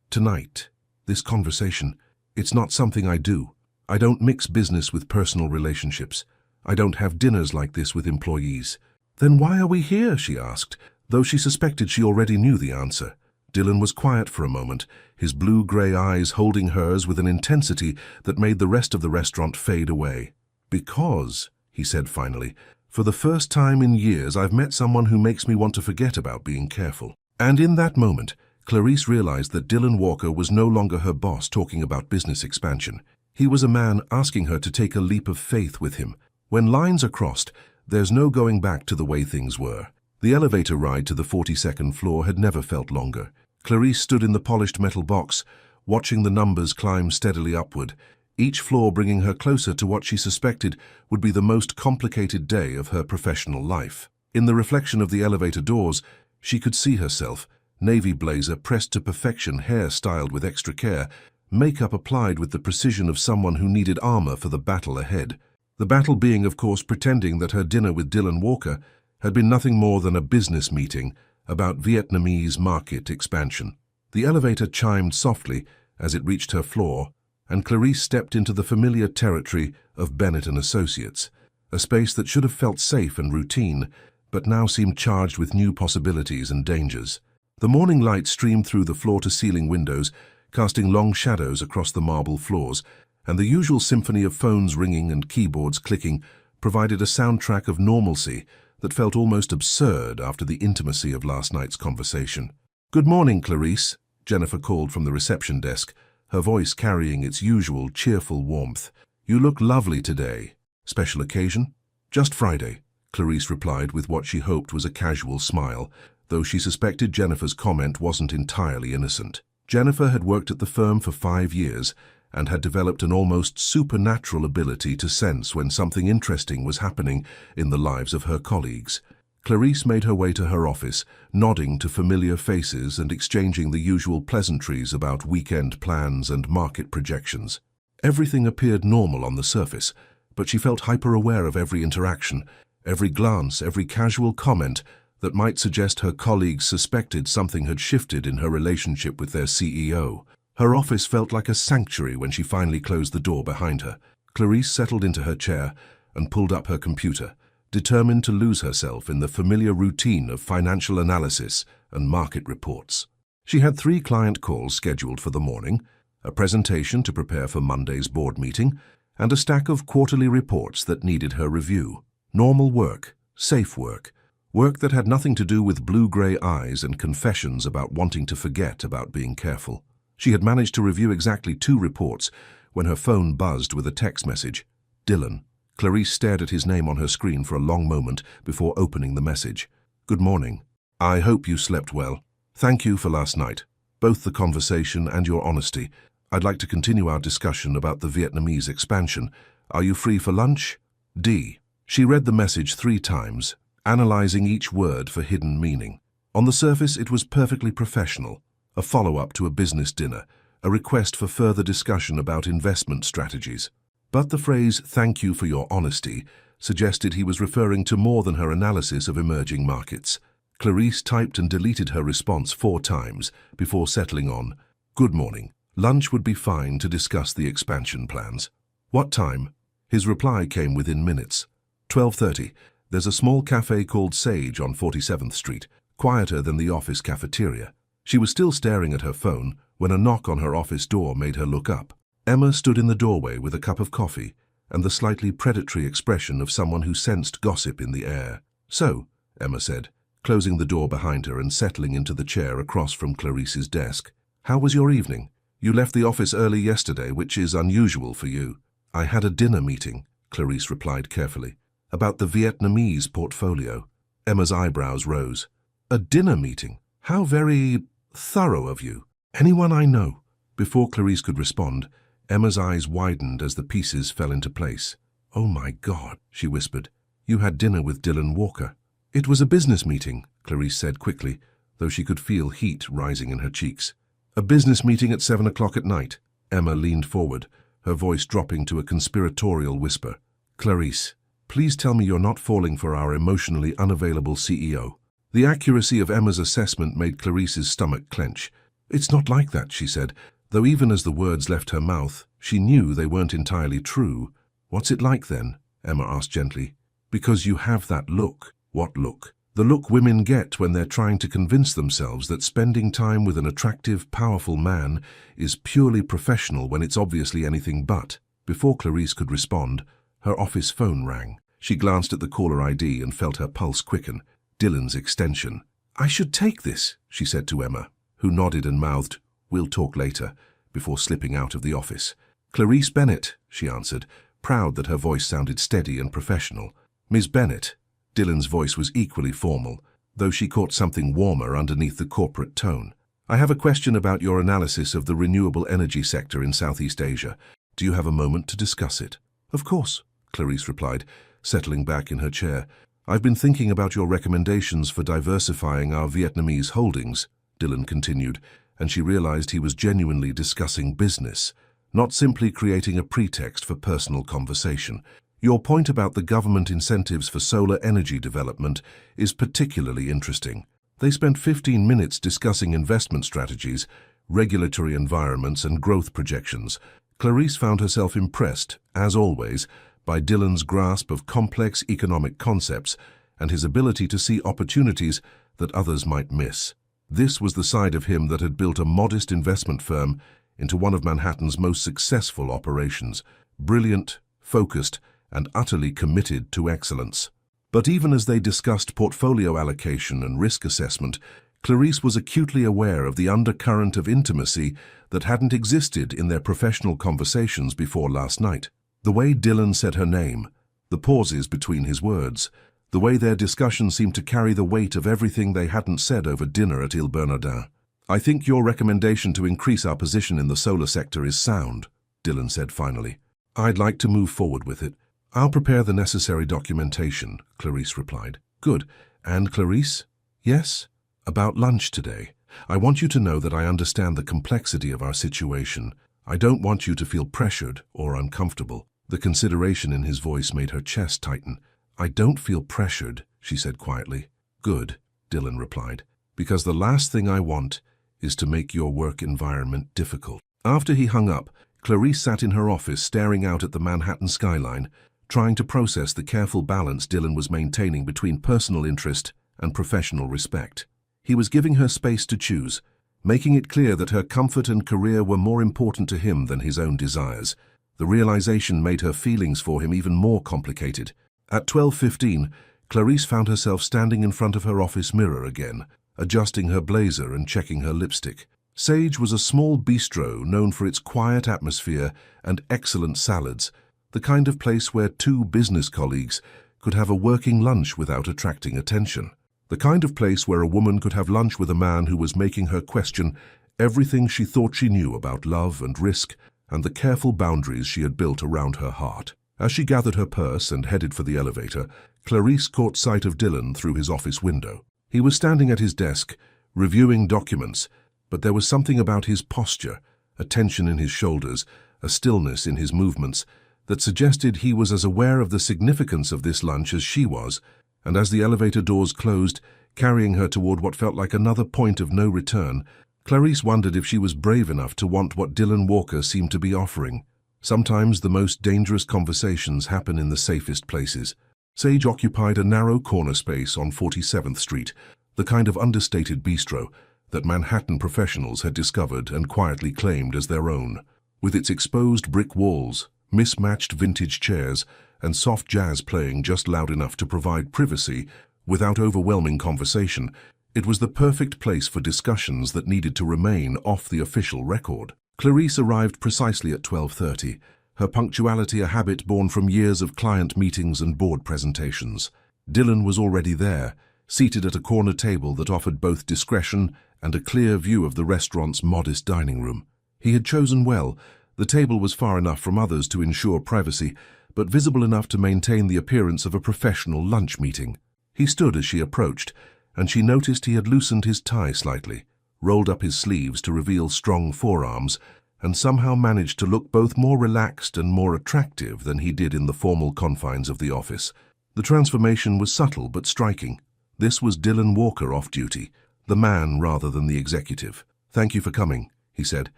S1: tonight, this conversation, it's not something I do. I don't mix business with personal relationships. I don't have dinners like this with employees." "Then why are we here?" she asked, though she suspected she already knew the answer. Dylan was quiet for a moment, his blue-gray eyes holding hers with an intensity that made the rest of the restaurant fade away. "Because," he said finally, "for the first time in years I've met someone who makes me want to forget about being careful." And in that moment, Clarice realized that Dylan Walker was no longer her boss talking about business expansion. He was a man asking her to take a leap of faith with him. When lines are crossed, there's no going back to the way things were. The elevator ride to the 42nd floor had never felt longer. Clarice stood in the polished metal box, watching the numbers climb steadily upward, each floor bringing her closer to what she suspected would be the most complicated day of her professional life. In the reflection of the elevator doors, she could see herself, navy blazer pressed to perfection, hair styled with extra care, makeup applied with the precision of someone who needed armor for the battle ahead. The battle being, of course, pretending that her dinner with Dylan Walker had been nothing more than a business meeting about Vietnamese market expansion. The elevator chimed softly as it reached her floor, and Clarice stepped into the familiar territory of Bennett & Associates, a space that should have felt safe and routine, but now seemed charged with new possibilities and dangers. The morning light streamed through the floor-to-ceiling windows, casting long shadows across the marble floors, and the usual symphony of phones ringing and keyboards clicking provided a soundtrack of normalcy that felt almost absurd after the intimacy of last night's conversation. "Good morning, Clarice," Jennifer called from the reception desk, her voice carrying its usual cheerful warmth. "You look lovely today. Special occasion?" "Just Friday," Clarice replied with what she hoped was a casual smile, though she suspected Jennifer's comment wasn't entirely innocent. Jennifer had worked at the firm for 5 years and had developed an almost supernatural ability to sense when something interesting was happening in the lives of her colleagues. Clarice made her way to her office, nodding to familiar faces and exchanging the usual pleasantries about weekend plans and market projections. Everything appeared normal on the surface, but she felt hyper-aware of every interaction, every glance, every casual comment that might suggest her colleagues suspected something had shifted in her relationship with their CEO. Her office felt like a sanctuary when she finally closed the door behind her. Clarice settled into her chair and pulled up her computer, determined to lose herself in the familiar routine of financial analysis and market reports. She had 3 client calls scheduled for the morning, a presentation to prepare for Monday's board meeting, and a stack of quarterly reports that needed her review. Normal work, safe work, work that had nothing to do with blue-gray eyes and confessions about wanting to forget about being careful. She had managed to review exactly 2 reports when her phone buzzed with a text message. "Dylan." Clarice stared at his name on her screen for a long moment before opening the message. "Good morning. I hope you slept well. Thank you for last night, both the conversation and your honesty. I'd like to continue our discussion about the Vietnamese expansion. Are you free for lunch? D." She read the message 3 times, analyzing each word for hidden meaning. On the surface, it was perfectly professional, a follow-up to a business dinner, a request for further discussion about investment strategies. But the phrase, "thank you for your honesty," suggested he was referring to more than her analysis of emerging markets. Clarice typed and deleted her response 4 times before settling on, "Good morning. Lunch would be fine to discuss the expansion plans." "What time?" His reply came within minutes. 12:30. There's a small cafe called Sage on 47th Street, quieter than the office cafeteria. She was still staring at her phone when a knock on her office door made her look up. Emma stood in the doorway with a cup of coffee and the slightly predatory expression of someone who sensed gossip in the air. "So," Emma said, closing the door behind her and settling into the chair across from Clarice's desk. "How was your evening? You left the office early yesterday, which is unusual for you." "I had a dinner meeting," Clarice replied carefully, "about the Vietnamese portfolio." Emma's eyebrows rose. "A dinner meeting? How very thorough of you. Anyone I know?" Before Clarice could respond, Emma's eyes widened as the pieces fell into place. "Oh my God," she whispered. "You had dinner with Dylan Walker." "It was a business meeting," Clarice said quickly, though she could feel heat rising in her cheeks. "A business meeting at 7 o'clock at night." Emma leaned forward, her voice dropping to a conspiratorial whisper. "Clarice, please tell me you're not falling for our emotionally unavailable CEO." The accuracy of Emma's assessment made Clarice's stomach clench. "It's not like that," she said, though even as the words left her mouth, she knew they weren't entirely true. "What's it like then?" Emma asked gently. "Because you have that look." "What look?" "The look women get when they're trying to convince themselves that spending time with an attractive, powerful man is purely professional when it's obviously anything but." Before Clarice could respond, her office phone rang. She glanced at the caller ID and felt her pulse quicken. Dylan's extension. "I should take this," she said to Emma, who nodded and mouthed, "We'll talk later," before slipping out of the office. "Clarice Bennett," she answered, proud that her voice sounded steady and professional. "Miss Bennett." Dylan's voice was equally formal, though she caught something warmer underneath the corporate tone. "I have a question about your analysis of the renewable energy sector in Southeast Asia. Do you have a moment to discuss it? Of course, Clarice replied, settling back in her chair. I've been thinking about your recommendations for diversifying our Vietnamese holdings, Dylan continued, and she realized he was genuinely discussing business, not simply creating a pretext for personal conversation. Your point about the government incentives for solar energy development is particularly interesting. They spent 15 minutes discussing investment strategies, regulatory environments, and growth projections. Clarice found herself impressed, as always, by Dylan's grasp of complex economic concepts and his ability to see opportunities that others might miss. This was the side of him that had built a modest investment firm into one of Manhattan's most successful operations, brilliant, focused, and utterly committed to excellence. But even as they discussed portfolio allocation and risk assessment, Clarice was acutely aware of the undercurrent of intimacy that hadn't existed in their professional conversations before last night. The way Dylan said her name, the pauses between his words, the way their discussion seemed to carry the weight of everything they hadn't said over dinner at Ile Bernardin. I think your recommendation to increase our position in the solar sector is sound, Dylan said finally. I'd like to move forward with it. I'll prepare the necessary documentation, Clarice replied. Good. And Clarice? Yes? About lunch today. I want you to know that I understand the complexity of our situation. I don't want you to feel pressured or uncomfortable. The consideration in his voice made her chest tighten. I don't feel pressured, she said quietly. Good, Dylan replied, because the last thing I want is to make your work environment difficult. After he hung up, Clarice sat in her office staring out at the Manhattan skyline, trying to process the careful balance Dylan was maintaining between personal interest and professional respect. He was giving her space to choose, making it clear that her comfort and career were more important to him than his own desires. The realization made her feelings for him even more complicated. At 12:15, Clarice found herself standing in front of her office mirror again, adjusting her blazer and checking her lipstick. Sage was a small bistro known for its quiet atmosphere and excellent salads, the kind of place where two business colleagues could have a working lunch without attracting attention. The kind of place where a woman could have lunch with a man who was making her question everything she thought she knew about love and risk and the careful boundaries she had built around her heart. As she gathered her purse and headed for the elevator, Clarice caught sight of Dylan through his office window. He was standing at his desk, reviewing documents, but there was something about his posture, a tension in his shoulders, a stillness in his movements, that suggested he was as aware of the significance of this lunch as she was, and as the elevator doors closed, carrying her toward what felt like another point of no return, Clarice wondered if she was brave enough to want what Dylan Walker seemed to be offering. Sometimes the most dangerous conversations happen in the safest places. Sage occupied a narrow corner space on 47th Street, the kind of understated bistro that Manhattan professionals had discovered and quietly claimed as their own. With its exposed brick walls, mismatched vintage chairs, and soft jazz playing just loud enough to provide privacy without overwhelming conversation, it was the perfect place for discussions that needed to remain off the official record. Clarice arrived precisely at 12:30, her punctuality a habit born from years of client meetings and board presentations. Dylan was already there, seated at a corner table that offered both discretion and a clear view of the restaurant's modest dining room. He had chosen well. The table was far enough from others to ensure privacy, but visible enough to maintain the appearance of a professional lunch meeting. He stood as she approached, and she noticed he had loosened his tie slightly, rolled up his sleeves to reveal strong forearms, and somehow managed to look both more relaxed and more attractive than he did in the formal confines of the office. The transformation was subtle but striking. This was Dylan Walker off duty, the man rather than the executive. "Thank you for coming," he said,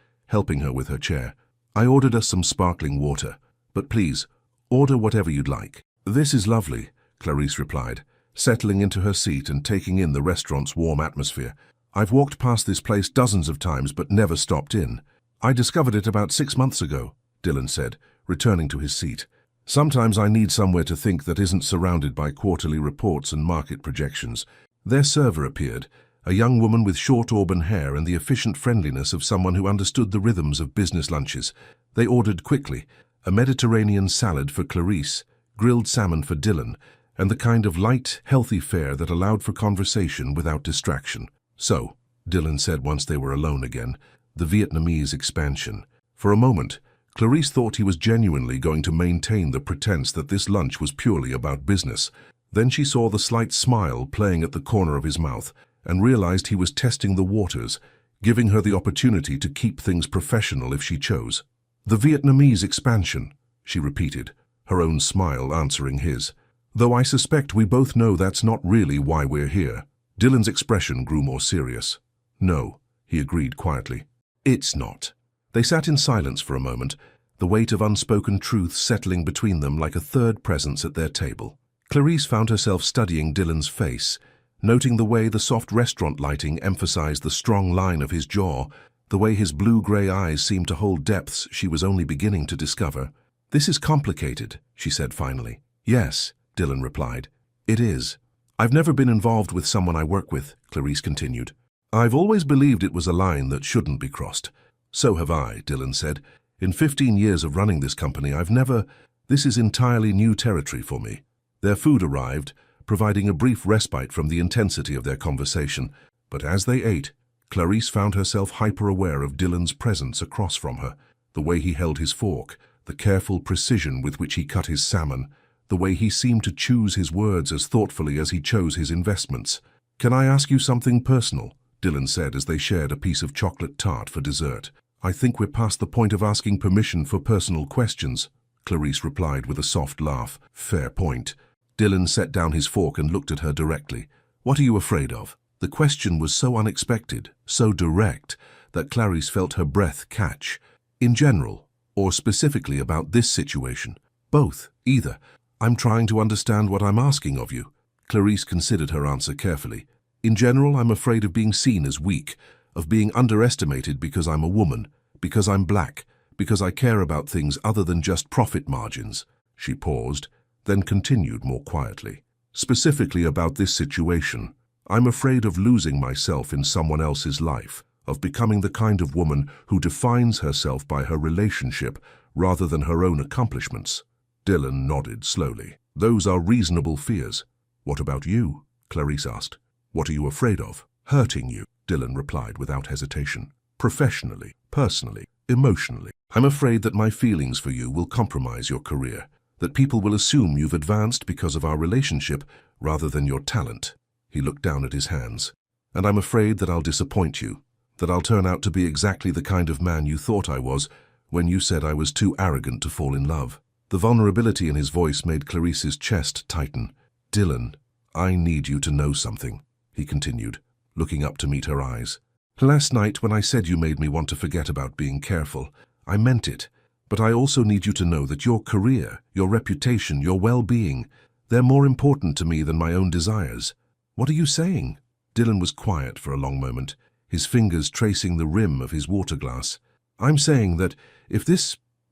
S1: helping her with her chair. "I ordered us some sparkling water, but please, order whatever you'd like." "This is lovely," Clarice replied, settling into her seat and taking in the restaurant's warm atmosphere. "I've walked past this place dozens of times but never stopped in." "I discovered it about 6 months ago," Dylan said, returning to his seat. "Sometimes I need somewhere to think that isn't surrounded by quarterly reports and market projections." Their server appeared, a young woman with short auburn hair and the efficient friendliness of someone who understood the rhythms of business lunches. They ordered quickly, a Mediterranean salad for Clarice, grilled salmon for Dylan, and the kind of light, healthy fare that allowed for conversation without distraction. "So," Dylan said once they were alone again, "the Vietnamese expansion." For a moment, Clarice thought he was genuinely going to maintain the pretense that this lunch was purely about business. Then she saw the slight smile playing at the corner of his mouth and realized he was testing the waters, giving her the opportunity to keep things professional if she chose. "The Vietnamese expansion," she repeated, her own smile answering his. "Though I suspect we both know that's not really why we're here." Dylan's expression grew more serious. "No," he agreed quietly. "It's not." They sat in silence for a moment, the weight of unspoken truth settling between them like a third presence at their table. Clarice found herself studying Dylan's face, noting the way the soft restaurant lighting emphasized the strong line of his jaw, the way his blue-gray eyes seemed to hold depths she was only beginning to discover. "This is complicated," she said finally. "Yes," Dylan replied. "It is. I've never been involved with someone I work with," Clarice continued. "I've always believed it was a line that shouldn't be crossed." "So have I," Dylan said. "In 15 years of running this company, this is entirely new territory for me." Their food arrived, providing a brief respite from the intensity of their conversation, but as they ate, Clarice found herself hyper-aware of Dylan's presence across from her, the way he held his fork, the careful precision with which he cut his salmon, the way he seemed to choose his words as thoughtfully as he chose his investments. "Can I ask you something personal?" Dylan said as they shared a piece of chocolate tart for dessert. "I think we're past the point of asking permission for personal questions," Clarice replied with a soft laugh. "Fair point." Dylan set down his fork and looked at her directly. "What are you afraid of?" The question was so unexpected, so direct, that Clarice felt her breath catch. "In general, or specifically about this situation?" "Both, either. I'm trying to understand what I'm asking of you." Clarice considered her answer carefully. "In general, I'm afraid of being seen as weak, of being underestimated because I'm a woman, because I'm black, because I care about things other than just profit margins." She paused, then continued more quietly. "Specifically about this situation, I'm afraid of losing myself in someone else's life, of becoming the kind of woman who defines herself by her relationship rather than her own accomplishments." Dylan nodded slowly. "Those are reasonable fears. What about you?" Clarice asked. "What are you afraid of?" "Hurting you," Dylan replied without hesitation. "Professionally, personally, emotionally. I'm afraid that my feelings for you will compromise your career, that people will assume you've advanced because of our relationship rather than your talent." He looked down at his hands. "And I'm afraid that I'll disappoint you, that I'll turn out to be exactly the kind of man you thought I was when you said I was too arrogant to fall in love." The vulnerability in his voice made Clarice's chest tighten. "Dylan, I need you to know something," he continued, looking up to meet her eyes. "Last night when I said you made me want to forget about being careful, I meant it. But I also need you to know that your career, your reputation, your well-being, they're more important to me than my own desires." "What are you saying?" Dylan was quiet for a long moment, his fingers tracing the rim of his water glass. "I'm saying that if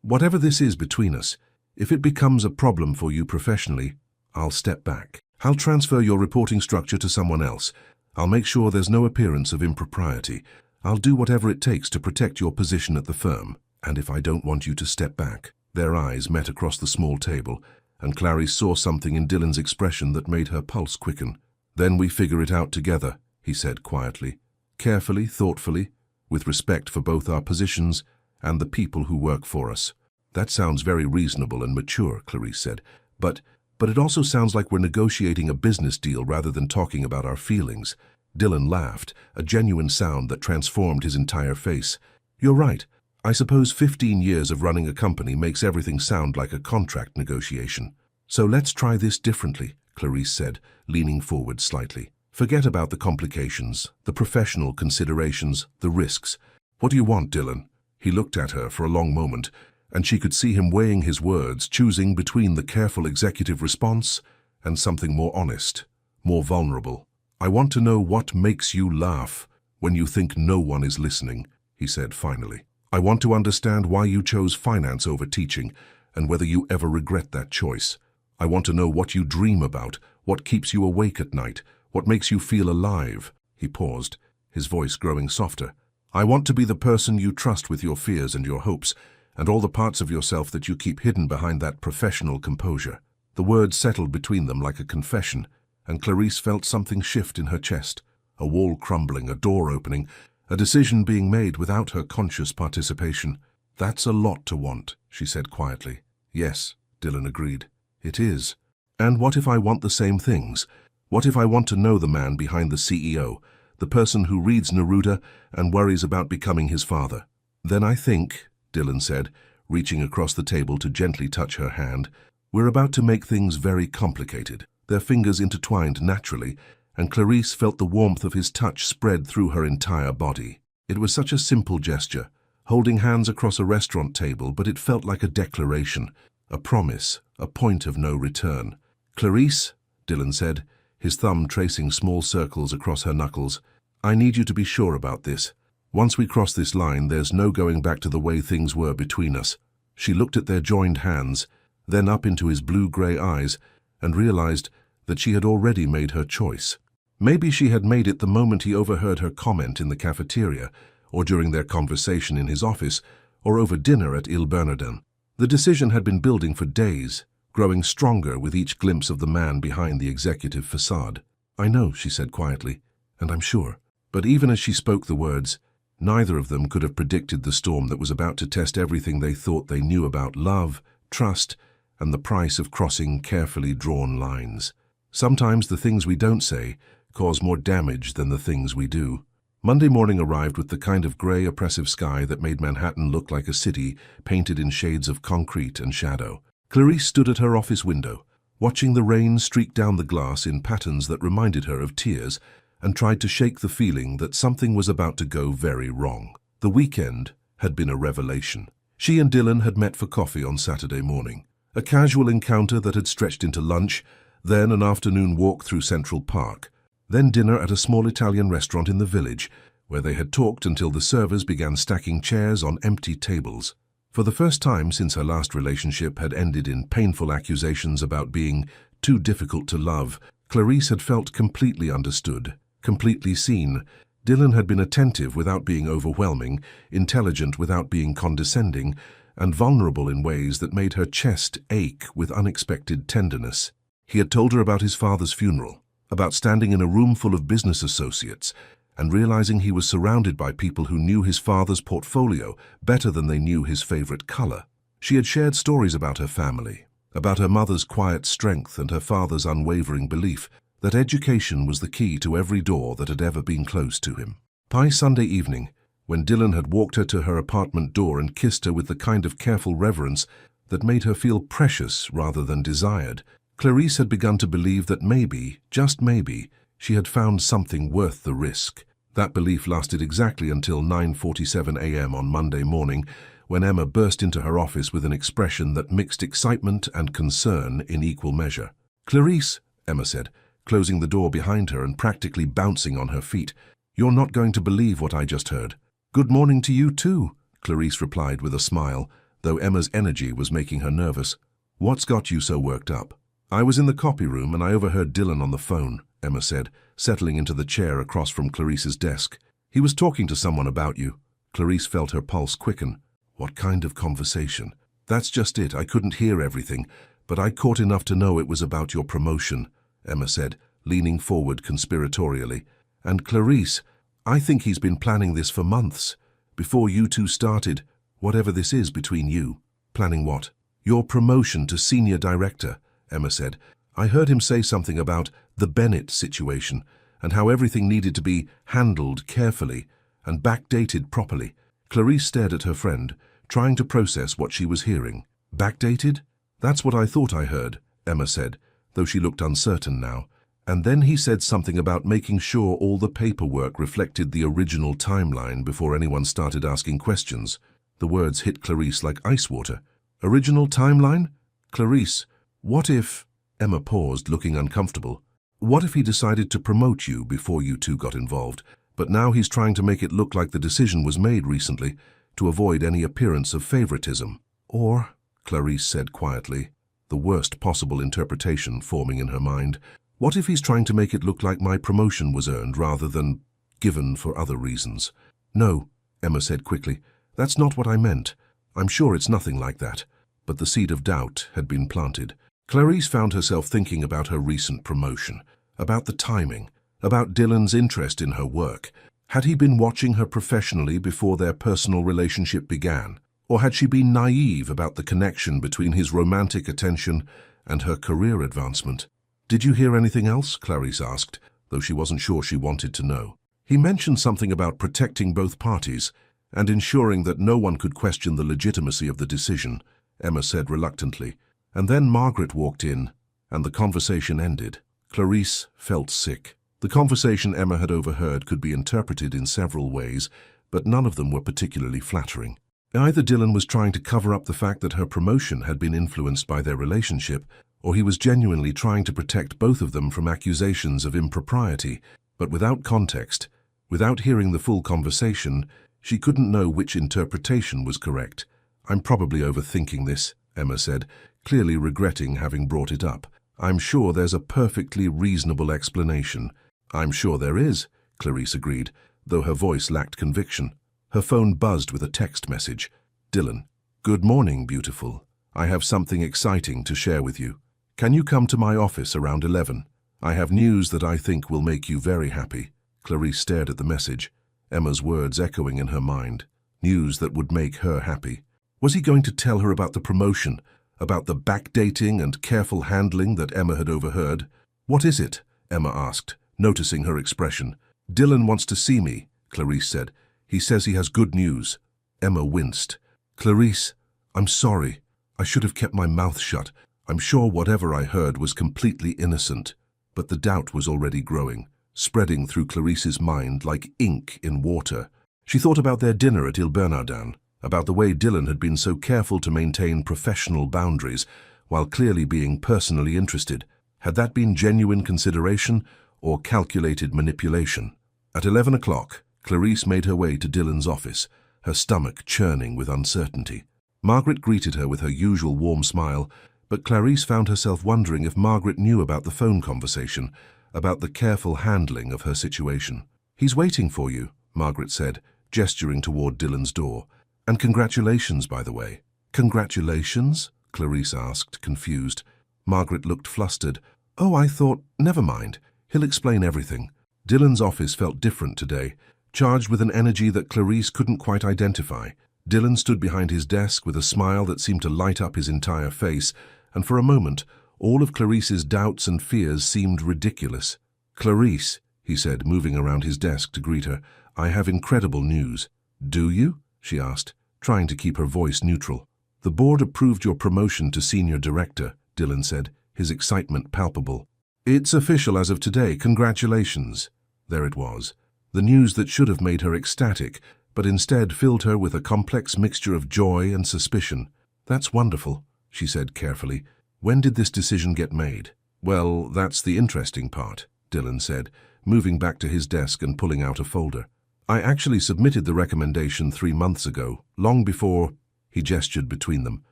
S1: whatever this is between us, if it becomes a problem for you professionally, I'll step back. I'll transfer your reporting structure to someone else. I'll make sure there's no appearance of impropriety. I'll do whatever it takes to protect your position at the firm. And if I don't want you to step back." Their eyes met across the small table, and Clarice saw something in Dylan's expression that made her pulse quicken. "Then we figure it out together," he said quietly, carefully, thoughtfully, with respect for both our positions and the people who work for us. "That sounds very reasonable and mature," Clarice said, But it also sounds like we're negotiating a business deal rather than talking about our feelings." Dylan laughed, a genuine sound that transformed his entire face. "You're right. I suppose 15 years of running a company makes everything sound like a contract negotiation. So let's try this differently," Clarice said, leaning forward slightly. "Forget about the complications, the professional considerations, the risks. What do you want, Dylan?" He looked at her for a long moment, and she could see him weighing his words, choosing between the careful executive response and something more honest, more vulnerable. "I want to know what makes you laugh when you think no one is listening," he said finally. "I want to understand why you chose finance over teaching and whether you ever regret that choice. I want to know what you dream about, what keeps you awake at night, what makes you feel alive." He paused, his voice growing softer. "I want to be the person you trust with your fears and your hopes, and all the parts of yourself that you keep hidden behind that professional composure." The words settled between them like a confession, and Clarice felt something shift in her chest, a wall crumbling, a door opening, a decision being made without her conscious participation. That's a lot to want, she said quietly. Yes, Dylan agreed. It is. And what if I want the same things? What if I want to know the man behind the CEO, the person who reads Neruda and worries about becoming his father? Then I think, Dylan said, reaching across the table to gently touch her hand, we're about to make things very complicated. Their fingers intertwined naturally, and Clarice felt the warmth of his touch spread through her entire body. It was such a simple gesture, holding hands across a restaurant table, but it felt like a declaration, a promise, a point of no return. Clarice, Dylan said, his thumb tracing small circles across her knuckles, I need you to be sure about this. Once we cross this line, there's no going back to the way things were between us. She looked at their joined hands, then up into his blue-gray eyes, and realized that she had already made her choice. Maybe she had made it the moment he overheard her comment in the cafeteria, or during their conversation in his office, or over dinner at Il Bernardin. The decision had been building for days, growing stronger with each glimpse of the man behind the executive facade. I know, she said quietly, and I'm sure. But even as she spoke the words, neither of them could have predicted the storm that was about to test everything they thought they knew about love, trust, and the price of crossing carefully drawn lines. Sometimes the things we don't say cause more damage than the things we do. Monday morning arrived with the kind of grey, oppressive sky that made Manhattan look like a city painted in shades of concrete and shadow. Clarice stood at her office window, watching the rain streak down the glass in patterns that reminded her of tears, and tried to shake the feeling that something was about to go very wrong. The weekend had been a revelation. She and Dylan had met for coffee on Saturday morning, a casual encounter that had stretched into lunch, then an afternoon walk through Central Park, then dinner at a small Italian restaurant in the village, where they had talked until the servers began stacking chairs on empty tables. For the first time since her last relationship had ended in painful accusations about being too difficult to love, Clarice had felt completely understood, completely seen. Dylan had been attentive without being overwhelming, intelligent without being condescending, and vulnerable in ways that made her chest ache with unexpected tenderness. He had told her about his father's funeral, about standing in a room full of business associates, and realizing he was surrounded by people who knew his father's portfolio better than they knew his favorite color. She had shared stories about her family, about her mother's quiet strength and her father's unwavering belief that education was the key to every door that had ever been closed to him. By Sunday evening, when Dylan had walked her to her apartment door and kissed her with the kind of careful reverence that made her feel precious rather than desired, Clarice had begun to believe that maybe, just maybe, she had found something worth the risk. That belief lasted exactly until 9:47 a.m. on Monday morning, when Emma burst into her office with an expression that mixed excitement and concern in equal measure. "Clarice," Emma said, closing the door behind her and practically bouncing on her feet, "you're not going to believe what I just heard." "Good morning to you too," Clarice replied with a smile, though Emma's energy was making her nervous. "What's got you so worked up?" "I was in the copy room and I overheard Dylan on the phone," Emma said, settling into the chair across from Clarice's desk. "He was talking to someone about you." Clarice felt her pulse quicken. What kind of conversation? "That's just it. I couldn't hear everything, but I caught enough to know it was about your promotion," Emma said, leaning forward conspiratorially. "And Clarice, I think he's been planning this for months. Before you two started, whatever this is between you." "Planning what?" "Your promotion to senior director," Emma said. "I heard him say something about the Bennett situation and how everything needed to be handled carefully and backdated properly." Clarice stared at her friend, trying to process what she was hearing. "Backdated? That's what I thought I heard," Emma said, though she looked uncertain now. "And then he said something about making sure all the paperwork reflected the original timeline before anyone started asking questions." The words hit Clarice like ice water. "Original timeline? Clarice, what if—" Emma paused, looking uncomfortable. "What if he decided to promote you before you two got involved, but now he's trying to make it look like the decision was made recently to avoid any appearance of favoritism? Or," Clarice said quietly, the worst possible interpretation forming in her mind, "what if he's trying to make it look like my promotion was earned rather than given for other reasons?" "No," Emma said quickly, "that's not what I meant. I'm sure it's nothing like that." But the seed of doubt had been planted. Clarice found herself thinking about her recent promotion, about the timing, about Dylan's interest in her work. Had he been watching her professionally before their personal relationship began? Or had she been naive about the connection between his romantic attention and her career advancement? "Did you hear anything else?" Clarice asked, though she wasn't sure she wanted to know. "He mentioned something about protecting both parties and ensuring that no one could question the legitimacy of the decision," Emma said reluctantly. And then Margaret walked in, and the conversation ended. Clarice felt sick. The conversation Emma had overheard could be interpreted in several ways, but none of them were particularly flattering. Either Dylan was trying to cover up the fact that her promotion had been influenced by their relationship, or he was genuinely trying to protect both of them from accusations of impropriety. But without context, without hearing the full conversation, she couldn't know which interpretation was correct. "I'm probably overthinking this," Emma said, clearly regretting having brought it up. "I'm sure there's a perfectly reasonable explanation." "I'm sure there is," Clarice agreed, though her voice lacked conviction. Her phone buzzed with a text message. "Dylan, good morning, beautiful. I have something exciting to share with you. Can you come to my office around 11? I have news that I think will make you very happy." Clarice stared at the message, Emma's words echoing in her mind. News that would make her happy. Was he going to tell her about the promotion, about the backdating and careful handling that Emma had overheard? "What is it?" Emma asked, noticing her expression. "Dylan wants to see me," Clarice said. "He says he has good news." Emma winced. "Clarice, I'm sorry. I should have kept my mouth shut. I'm sure whatever I heard was completely innocent." But the doubt was already growing, spreading through Clarice's mind like ink in water. She thought about their dinner at Il Bernardin, about the way Dylan had been so careful to maintain professional boundaries while clearly being personally interested. Had that been genuine consideration or calculated manipulation? At 11 o'clock, Clarice made her way to Dylan's office, her stomach churning with uncertainty. Margaret greeted her with her usual warm smile, but Clarice found herself wondering if Margaret knew about the phone conversation, about the careful handling of her situation. "He's waiting for you," Margaret said, gesturing toward Dylan's door. "And congratulations, by the way." "Congratulations?" Clarice asked, confused. Margaret looked flustered. "Oh, I thought, never mind. He'll explain everything." Dylan's office felt different today, charged with an energy that Clarice couldn't quite identify. Dylan stood behind his desk with a smile that seemed to light up his entire face, and for a moment, all of Clarice's doubts and fears seemed ridiculous. "Clarice," he said, moving around his desk to greet her, "I have incredible news." "Do you?" she asked, trying to keep her voice neutral. "The board approved your promotion to senior director," Dylan said, his excitement palpable. "It's official as of today. Congratulations." There it was. The news that should have made her ecstatic, but instead filled her with a complex mixture of joy and suspicion. "That's wonderful," she said carefully. "When did this decision get made?" "Well, that's the interesting part," Dylan said, moving back to his desk and pulling out a folder. "I actually submitted the recommendation 3 months ago, long before," he gestured between them,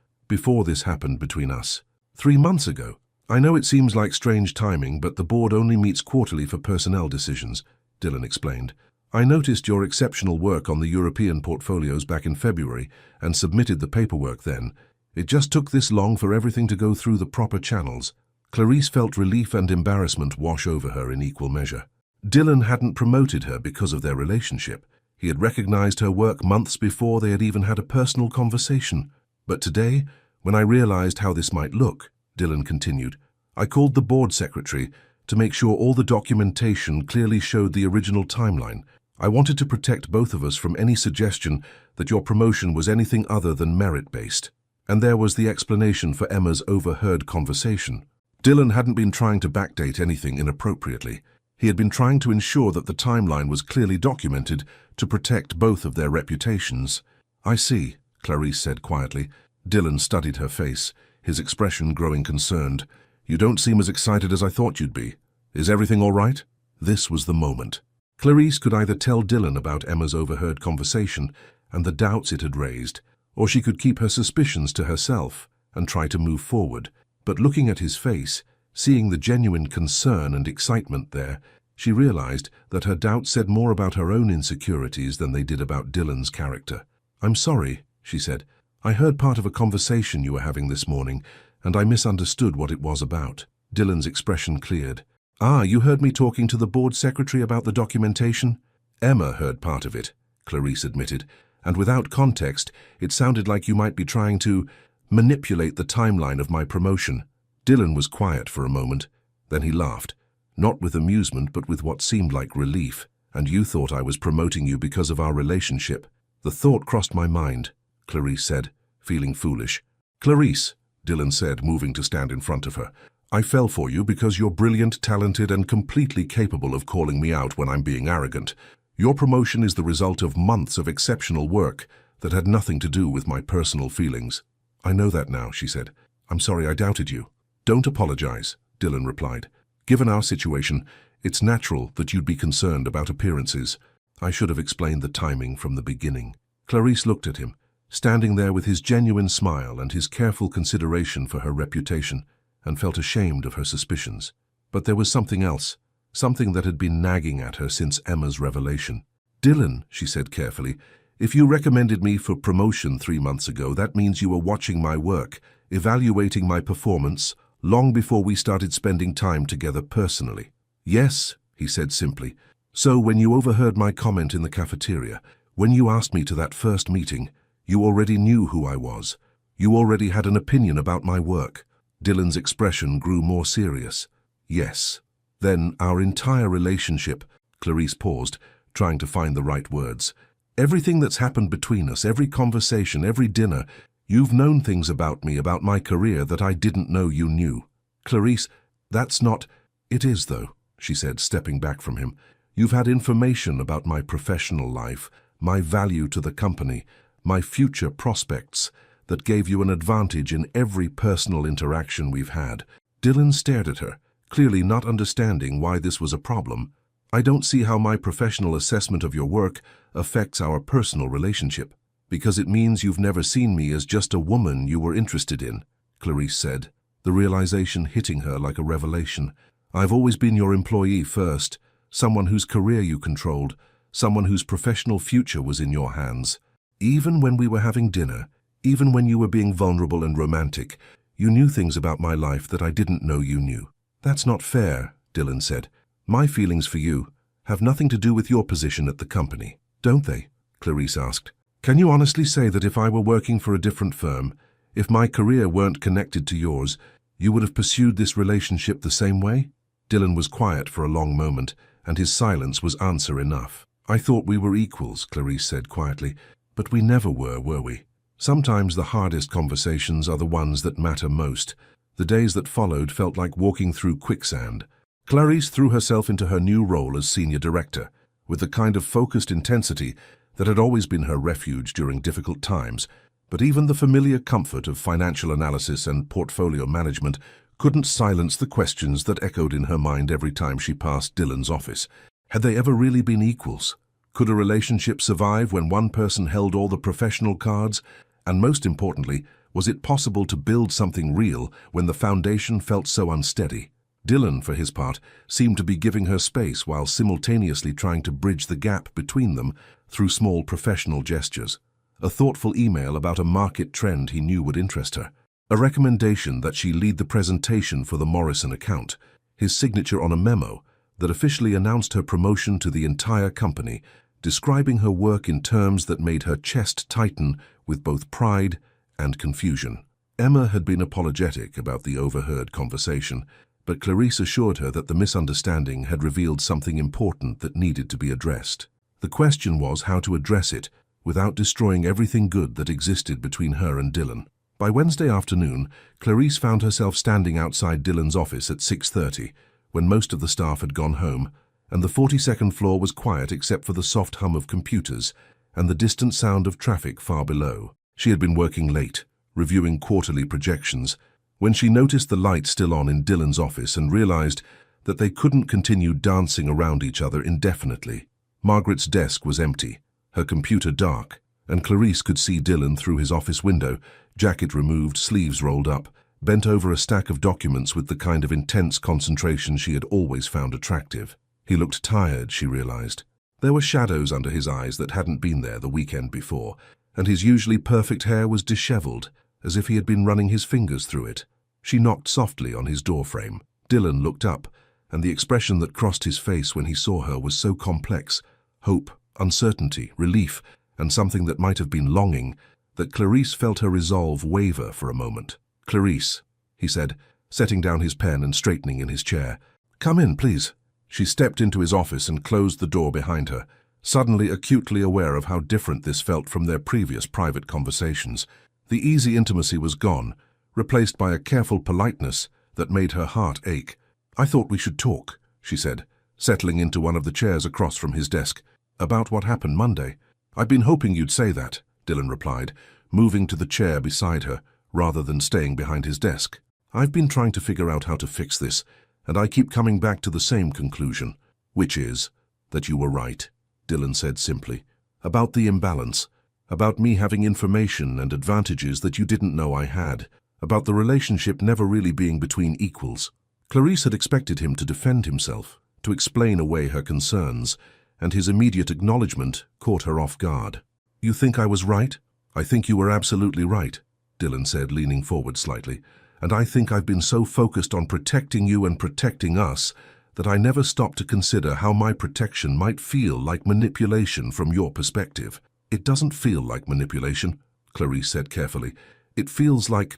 S1: "before this happened between us." 3 months ago? "I know it seems like strange timing, but the board only meets quarterly for personnel decisions," Dylan explained. "I noticed your exceptional work on the European portfolios back in February and submitted the paperwork then. It just took this long for everything to go through the proper channels." Clarice felt relief and embarrassment wash over her in equal measure. Dylan hadn't promoted her because of their relationship. He had recognized her work months before they had even had a personal conversation. "But today, when I realized how this might look," Dylan continued, "I called the board secretary to make sure all the documentation clearly showed the original timeline. I wanted to protect both of us from any suggestion that your promotion was anything other than merit-based." And there was the explanation for Emma's overheard conversation. Dylan hadn't been trying to backdate anything inappropriately. He had been trying to ensure that the timeline was clearly documented to protect both of their reputations. "I see," Clarice said quietly. Dylan studied her face, his expression growing concerned. "You don't seem as excited as I thought you'd be. Is everything all right?" This was the moment. Clarice could either tell Dylan about Emma's overheard conversation and the doubts it had raised, or she could keep her suspicions to herself and try to move forward. But looking at his face, seeing the genuine concern and excitement there, she realized that her doubts said more about her own insecurities than they did about Dylan's character. "I'm sorry," she said. "I heard part of a conversation you were having this morning, and I misunderstood what it was about." Dylan's expression cleared. "Ah, you heard me talking to the board secretary about the documentation?" "Emma heard part of it," Clarice admitted, and without context, it sounded like you might be trying to manipulate the timeline of my promotion. Dylan was quiet for a moment. Then he laughed, not with amusement but with what seemed like relief. And you thought I was promoting you because of our relationship. The thought crossed my mind, Clarice said, feeling foolish. Clarice, Dylan said, moving to stand in front of her, I fell for you because you're brilliant, talented, and completely capable of calling me out when I'm being arrogant. Your promotion is the result of months of exceptional work that had nothing to do with my personal feelings. I know that now, she said. I'm sorry I doubted you. Don't apologize, Dylan replied. Given our situation, it's natural that you'd be concerned about appearances. I should have explained the timing from the beginning. Clarice looked at him, standing there with his genuine smile and his careful consideration for her reputation, and felt ashamed of her suspicions. But there was something else, something that had been nagging at her since Emma's revelation. Dylan, she said carefully, if you recommended me for promotion 3 months ago, that means you were watching my work, evaluating my performance, long before we started spending time together personally. Yes, he said simply. So when you overheard my comment in the cafeteria, when you asked me to that first meeting, you already knew who I was. You already had an opinion about my work. Dylan's expression grew more serious. Yes. Then our entire relationship, Clarice paused, trying to find the right words. Everything that's happened between us, every conversation, every dinner, you've known things about me, about my career that I didn't know you knew. Clarice, that's not... It is, though, she said, stepping back from him. You've had information about my professional life, my value to the company, my future prospects, that gave you an advantage in every personal interaction we've had. Dylan stared at her, clearly not understanding why this was a problem. I don't see how my professional assessment of your work affects our personal relationship, because it means you've never seen me as just a woman you were interested in, Clarice said, the realization hitting her like a revelation. I've always been your employee first, someone whose career you controlled, someone whose professional future was in your hands. Even when we were having dinner, even when you were being vulnerable and romantic, you knew things about my life that I didn't know you knew. That's not fair, Dylan said. My feelings for you have nothing to do with your position at the company, don't they? Clarice asked. Can you honestly say that if I were working for a different firm, if my career weren't connected to yours, you would have pursued this relationship the same way? Dylan was quiet for a long moment, and his silence was answer enough. I thought we were equals, Clarice said quietly, but we never were we? Sometimes the hardest conversations are the ones that matter most. The days that followed felt like walking through quicksand. Clarice threw herself into her new role as senior director, with the kind of focused intensity that had always been her refuge during difficult times, but even the familiar comfort of financial analysis and portfolio management couldn't silence the questions that echoed in her mind every time she passed Dylan's office. Had they ever really been equals? Could a relationship survive when one person held all the professional cards? And most importantly, was it possible to build something real when the foundation felt so unsteady? Dylan, for his part, seemed to be giving her space while simultaneously trying to bridge the gap between them through small professional gestures. A thoughtful email about a market trend he knew would interest her. A recommendation that she lead the presentation for the Morrison account. His signature on a memo that officially announced her promotion to the entire company, describing her work in terms that made her chest tighten with both pride and confusion. Emma had been apologetic about the overheard conversation, but Clarice assured her that the misunderstanding had revealed something important that needed to be addressed. The question was how to address it without destroying everything good that existed between her and Dylan. By Wednesday afternoon, Clarice found herself standing outside Dylan's office at 6:30, when most of the staff had gone home, and the 42nd floor was quiet except for the soft hum of computers and the distant sound of traffic far below. She had been working late, reviewing quarterly projections, when she noticed the light still on in Dylan's office and realized that they couldn't continue dancing around each other indefinitely. Margaret's desk was empty, her computer dark, and Clarice could see Dylan through his office window, jacket removed, sleeves rolled up, bent over a stack of documents with the kind of intense concentration she had always found attractive. He looked tired, she realized. There were shadows under his eyes that hadn't been there the weekend before, and his usually perfect hair was disheveled, as if he had been running his fingers through it. She knocked softly on his doorframe. Dylan looked up, and the expression that crossed his face when he saw her was so complex. Hope, uncertainty, relief, and something that might have been longing, that Clarice felt her resolve waver for a moment. "Clarice," he said, setting down his pen and straightening in his chair. "Come in, please." She stepped into his office and closed the door behind her, suddenly acutely aware of how different this felt from their previous private conversations. The easy intimacy was gone, replaced by a careful politeness that made her heart ache. "I thought we should talk," she said, settling into one of the chairs across from his desk. "About what happened Monday." "I've been hoping you'd say that," Dylan replied, moving to the chair beside her, rather than staying behind his desk. "I've been trying to figure out how to fix this, and I keep coming back to the same conclusion, which is that you were right," Dylan said simply. "About the imbalance, about me having information and advantages that you didn't know I had, about the relationship never really being between equals." Clarice had expected him to defend himself, to explain away her concerns, and his immediate acknowledgement caught her off guard. "You think I was right?" "I think you were absolutely right," Dylan said, leaning forward slightly. "And I think I've been so focused on protecting you and protecting us that I never stopped to consider how my protection might feel like manipulation from your perspective." "It doesn't feel like manipulation," Clarice said carefully. "It feels like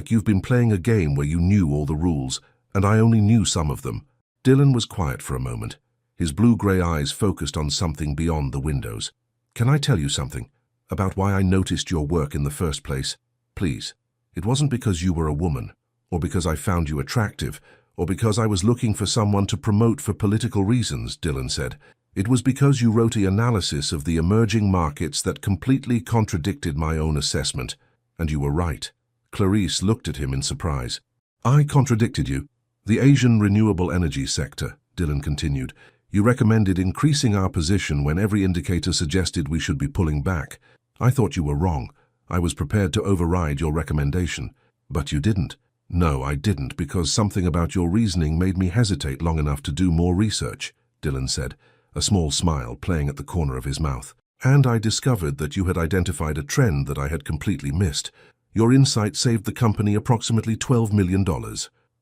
S1: you've been playing a game where you knew all the rules, and I only knew some of them." Dylan was quiet for a moment, his blue-gray eyes focused on something beyond the windows. "Can I tell you something about why I noticed your work in the first place? Please. It wasn't because you were a woman, or because I found you attractive, or because I was looking for someone to promote for political reasons," Dylan said. "It was because you wrote an analysis of the emerging markets that completely contradicted my own assessment, and you were right." Clarice looked at him in surprise. "I contradicted you?" "The Asian renewable energy sector," Dylan continued. "You recommended increasing our position when every indicator suggested we should be pulling back. I thought you were wrong. I was prepared to override your recommendation. But you didn't." "No, I didn't, because something about your reasoning made me hesitate long enough to do more research," Dylan said, a small smile playing at the corner of his mouth. "And I discovered that you had identified a trend that I had completely missed. Your insight saved the company approximately $12 million.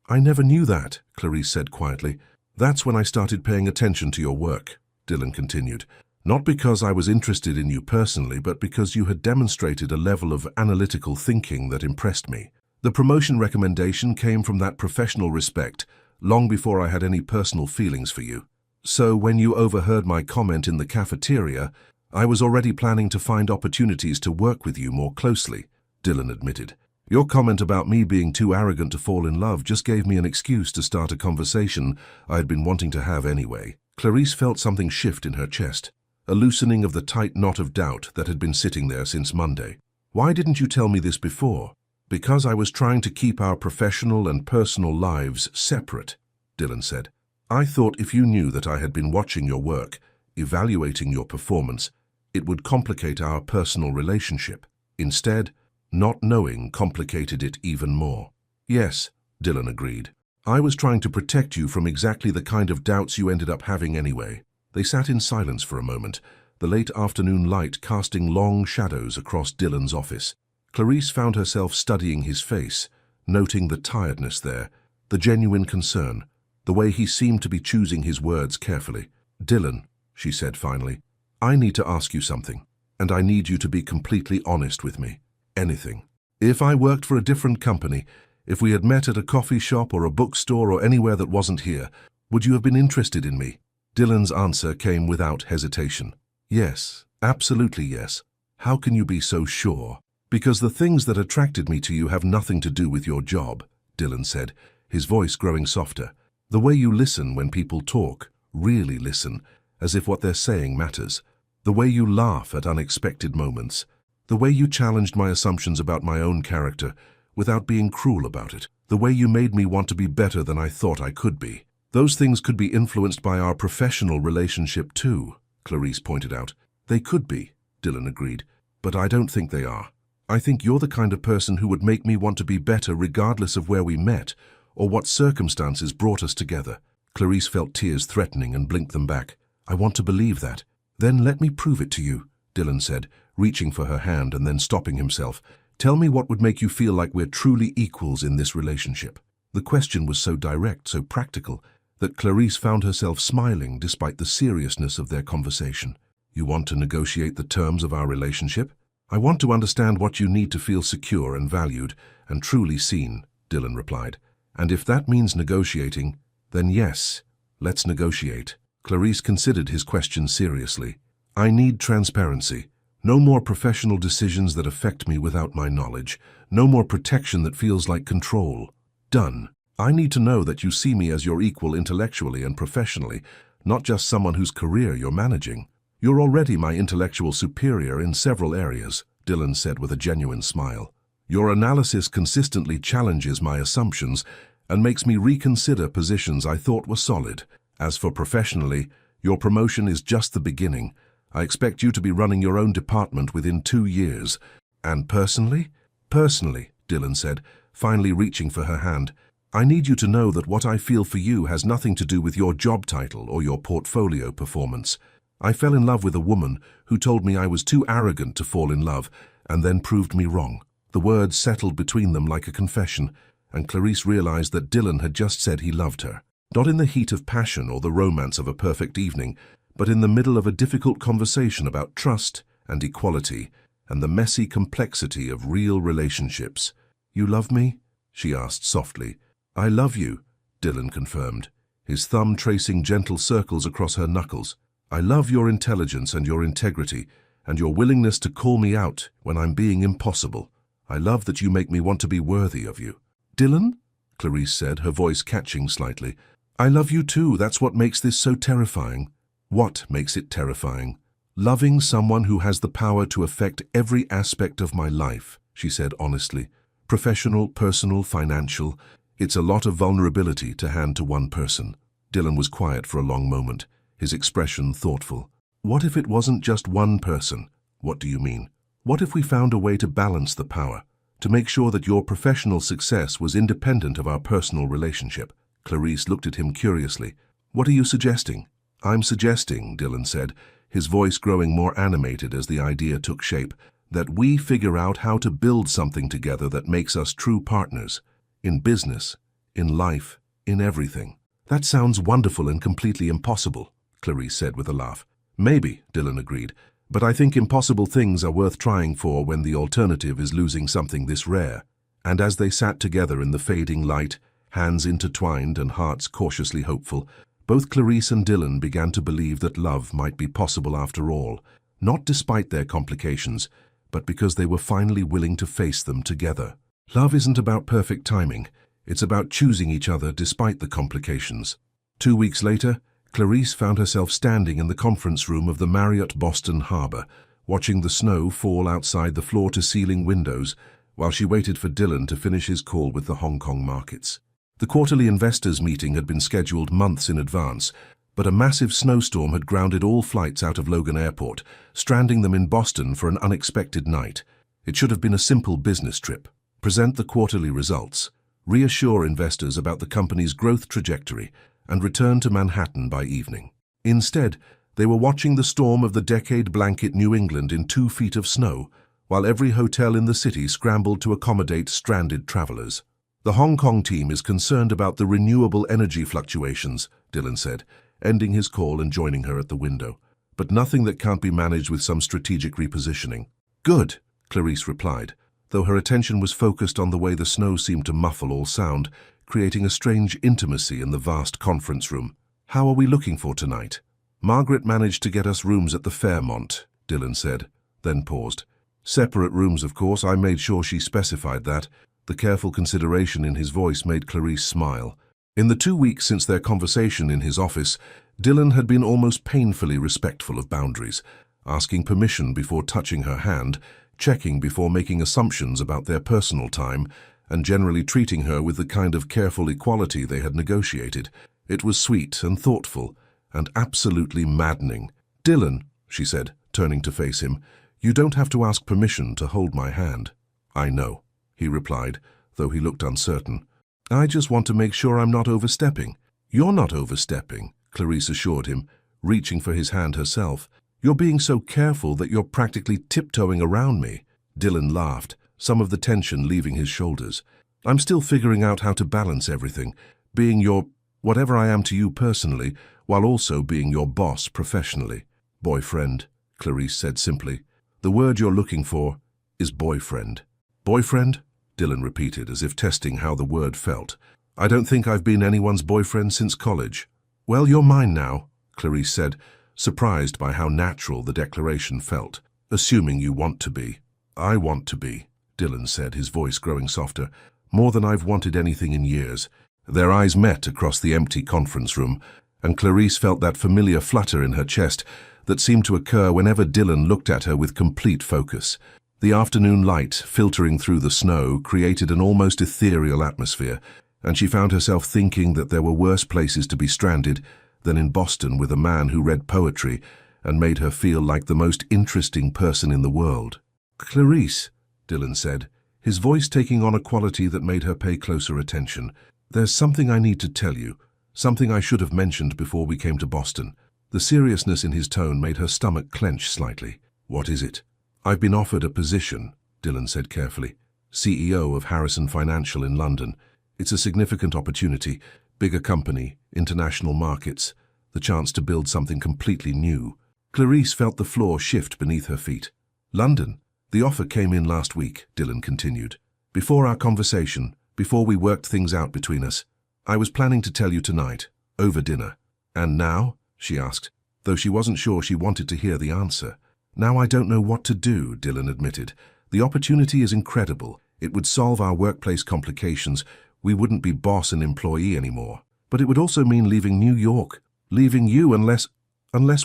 S1: "I never knew that," Clarice said quietly. "That's when I started paying attention to your work," Dylan continued. "Not because I was interested in you personally, but because you had demonstrated a level of analytical thinking that impressed me. The promotion recommendation came from that professional respect, long before I had any personal feelings for you. So when you overheard my comment in the cafeteria, I was already planning to find opportunities to work with you more closely," Dylan admitted. "Your comment about me being too arrogant to fall in love just gave me an excuse to start a conversation I had been wanting to have anyway." Clarice felt something shift in her chest, a loosening of the tight knot of doubt that had been sitting there since Monday. "Why didn't you tell me this before?" "Because I was trying to keep our professional and personal lives separate," Dylan said. "I thought if you knew that I had been watching your work, evaluating your performance, it would complicate our personal relationship. Instead, not knowing complicated it even more." "Yes," Dylan agreed. "I was trying to protect you from exactly the kind of doubts you ended up having anyway." They sat in silence for a moment, the late afternoon light casting long shadows across Dylan's office. Clarice found herself studying his face, noting the tiredness there, the genuine concern, the way he seemed to be choosing his words carefully. "Dylan," she said finally, "I need to ask you something, and I need you to be completely honest with me. Anything. If I worked for a different company, if we had met at a coffee shop or a bookstore or anywhere that wasn't here, would you have been interested in me?" Dylan's answer came without hesitation. "Yes, absolutely yes." "How can you be so sure?" "Because the things that attracted me to you have nothing to do with your job," Dylan said, his voice growing softer. "The way you listen when people talk, really listen, as if what they're saying matters. The way you laugh at unexpected moments. The way you challenged my assumptions about my own character without being cruel about it. The way you made me want to be better than I thought I could be. Those things could be influenced by our professional relationship too," Clarice pointed out. "They could be," Dylan agreed, "but I don't think they are. I think you're the kind of person who would make me want to be better regardless of where we met or what circumstances brought us together." Clarice felt tears threatening and blinked them back. "I want to believe that." "Then let me prove it to you," Dylan said, reaching for her hand and then stopping himself. "Tell me what would make you feel like we're truly equals in this relationship." The question was so direct, so practical, that Clarice found herself smiling despite the seriousness of their conversation. You want to negotiate the terms of our relationship? I want to understand what you need to feel secure and valued and truly seen, Dylan replied. And if that means negotiating, then yes, let's negotiate. Clarice considered his question seriously. I need transparency. No more professional decisions that affect me without my knowledge. No more protection that feels like control. Done. I need to know that you see me as your equal intellectually and professionally, not just someone whose career you're managing. You're already my intellectual superior in several areas, Dylan said with a genuine smile. Your analysis consistently challenges my assumptions and makes me reconsider positions I thought were solid. As for professionally, your promotion is just the beginning. I expect you to be running your own department within 2 years. And personally? Personally, Dylan said, finally reaching for her hand. I need you to know that what I feel for you has nothing to do with your job title or your portfolio performance. I fell in love with a woman who told me I was too arrogant to fall in love and then proved me wrong. The words settled between them like a confession, and Clarice realized that Dylan had just said he loved her. Not in the heat of passion or the romance of a perfect evening, but in the middle of a difficult conversation about trust and equality and the messy complexity of real relationships. You love me? She asked softly. I love you, Dylan confirmed, his thumb tracing gentle circles across her knuckles. I love your intelligence and your integrity and your willingness to call me out when I'm being impossible. I love that you make me want to be worthy of you. Dylan? Clarice said, her voice catching slightly. I love you too. That's what makes this so terrifying. What makes it terrifying? Loving someone who has the power to affect every aspect of my life, she said honestly. Professional, personal, financial. It's a lot of vulnerability to hand to one person. Dylan was quiet for a long moment, his expression thoughtful. What if it wasn't just one person? What do you mean? What if we found a way to balance the power, to make sure that your professional success was independent of our personal relationship? Clarice looked at him curiously. What are you suggesting? I'm suggesting, Dylan said, his voice growing more animated as the idea took shape, that we figure out how to build something together that makes us true partners. In business, in life, in everything. That sounds wonderful and completely impossible, Clarice said with a laugh. Maybe, Dylan agreed, but I think impossible things are worth trying for when the alternative is losing something this rare. And as they sat together in the fading light, hands intertwined and hearts cautiously hopeful, both Clarice and Dylan began to believe that love might be possible after all, not despite their complications, but because they were finally willing to face them together. Love isn't about perfect timing, it's about choosing each other despite the complications. 2 weeks later, Clarice found herself standing in the conference room of the Marriott Boston Harbor, watching the snow fall outside the floor-to-ceiling windows while she waited for Dylan to finish his call with the Hong Kong markets. The quarterly investors' meeting had been scheduled months in advance, but a massive snowstorm had grounded all flights out of Logan Airport, stranding them in Boston for an unexpected night. It should have been a simple business trip. Present the quarterly results, reassure investors about the company's growth trajectory, and return to Manhattan by evening. Instead, they were watching the storm of the decade blanket New England in 2 feet of snow, while every hotel in the city scrambled to accommodate stranded travelers. The Hong Kong team is concerned about the renewable energy fluctuations, Dylan said, ending his call and joining her at the window. But nothing that can't be managed with some strategic repositioning. Good, Clarice replied, though her attention was focused on the way the snow seemed to muffle all sound, creating a strange intimacy in the vast conference room. How are we looking for tonight? Margaret managed to get us rooms at the Fairmont, Dylan said, then paused. Separate rooms, of course. I made sure she specified that. The careful consideration in his voice made Clarice smile. In the 2 weeks since their conversation in his office, Dylan had been almost painfully respectful of boundaries, asking permission before touching her hand, checking before making assumptions about their personal time, and generally treating her with the kind of careful equality they had negotiated. It was sweet and thoughtful, and absolutely maddening. Dylan, she said, turning to face him, you don't have to ask permission to hold my hand. I know, he replied, though he looked uncertain. I just want to make sure I'm not overstepping. You're not overstepping, Clarice assured him, reaching for his hand herself. You're being so careful that you're practically tiptoeing around me. Dylan laughed, some of the tension leaving his shoulders. I'm still figuring out how to balance everything, being your, whatever I am to you personally, while also being your boss professionally. Boyfriend, Clarice said simply. "The word you're looking for is boyfriend." "Boyfriend?" Dylan repeated, as if testing how the word felt. "I don't think I've been anyone's boyfriend since college." "Well, you're mine now," Clarice said, surprised by how natural the declaration felt. "Assuming you want to be." "I want to be," Dylan said, his voice growing softer. "More than I've wanted anything in years." Their eyes met across the empty conference room, and Clarice felt that familiar flutter in her chest that seemed to occur whenever Dylan looked at her with complete focus. The afternoon light, filtering through the snow, created an almost ethereal atmosphere, and she found herself thinking that there were worse places to be stranded than in Boston with a man who read poetry and made her feel like the most interesting person in the world. "Clarice," Dylan said, his voice taking on a quality that made her pay closer attention. "There's something I need to tell you, something I should have mentioned before we came to Boston." The seriousness in his tone made her stomach clench slightly. "What is it?" "I've been offered a position," Dylan said carefully. "CEO of Harrison Financial in London. It's a significant opportunity, bigger company, international markets, the chance to build something completely new." Clarice felt the floor shift beneath her feet. "London? The offer came in last week," Dylan continued. "Before our conversation, before we worked things out between us. I was planning to tell you tonight, over dinner." "And now?" she asked, though she wasn't sure she wanted to hear the answer. "Now I don't know what to do," Dylan admitted. "The opportunity is incredible. It would solve our workplace complications. We wouldn't be boss and employee anymore. But it would also mean leaving New York, leaving you unless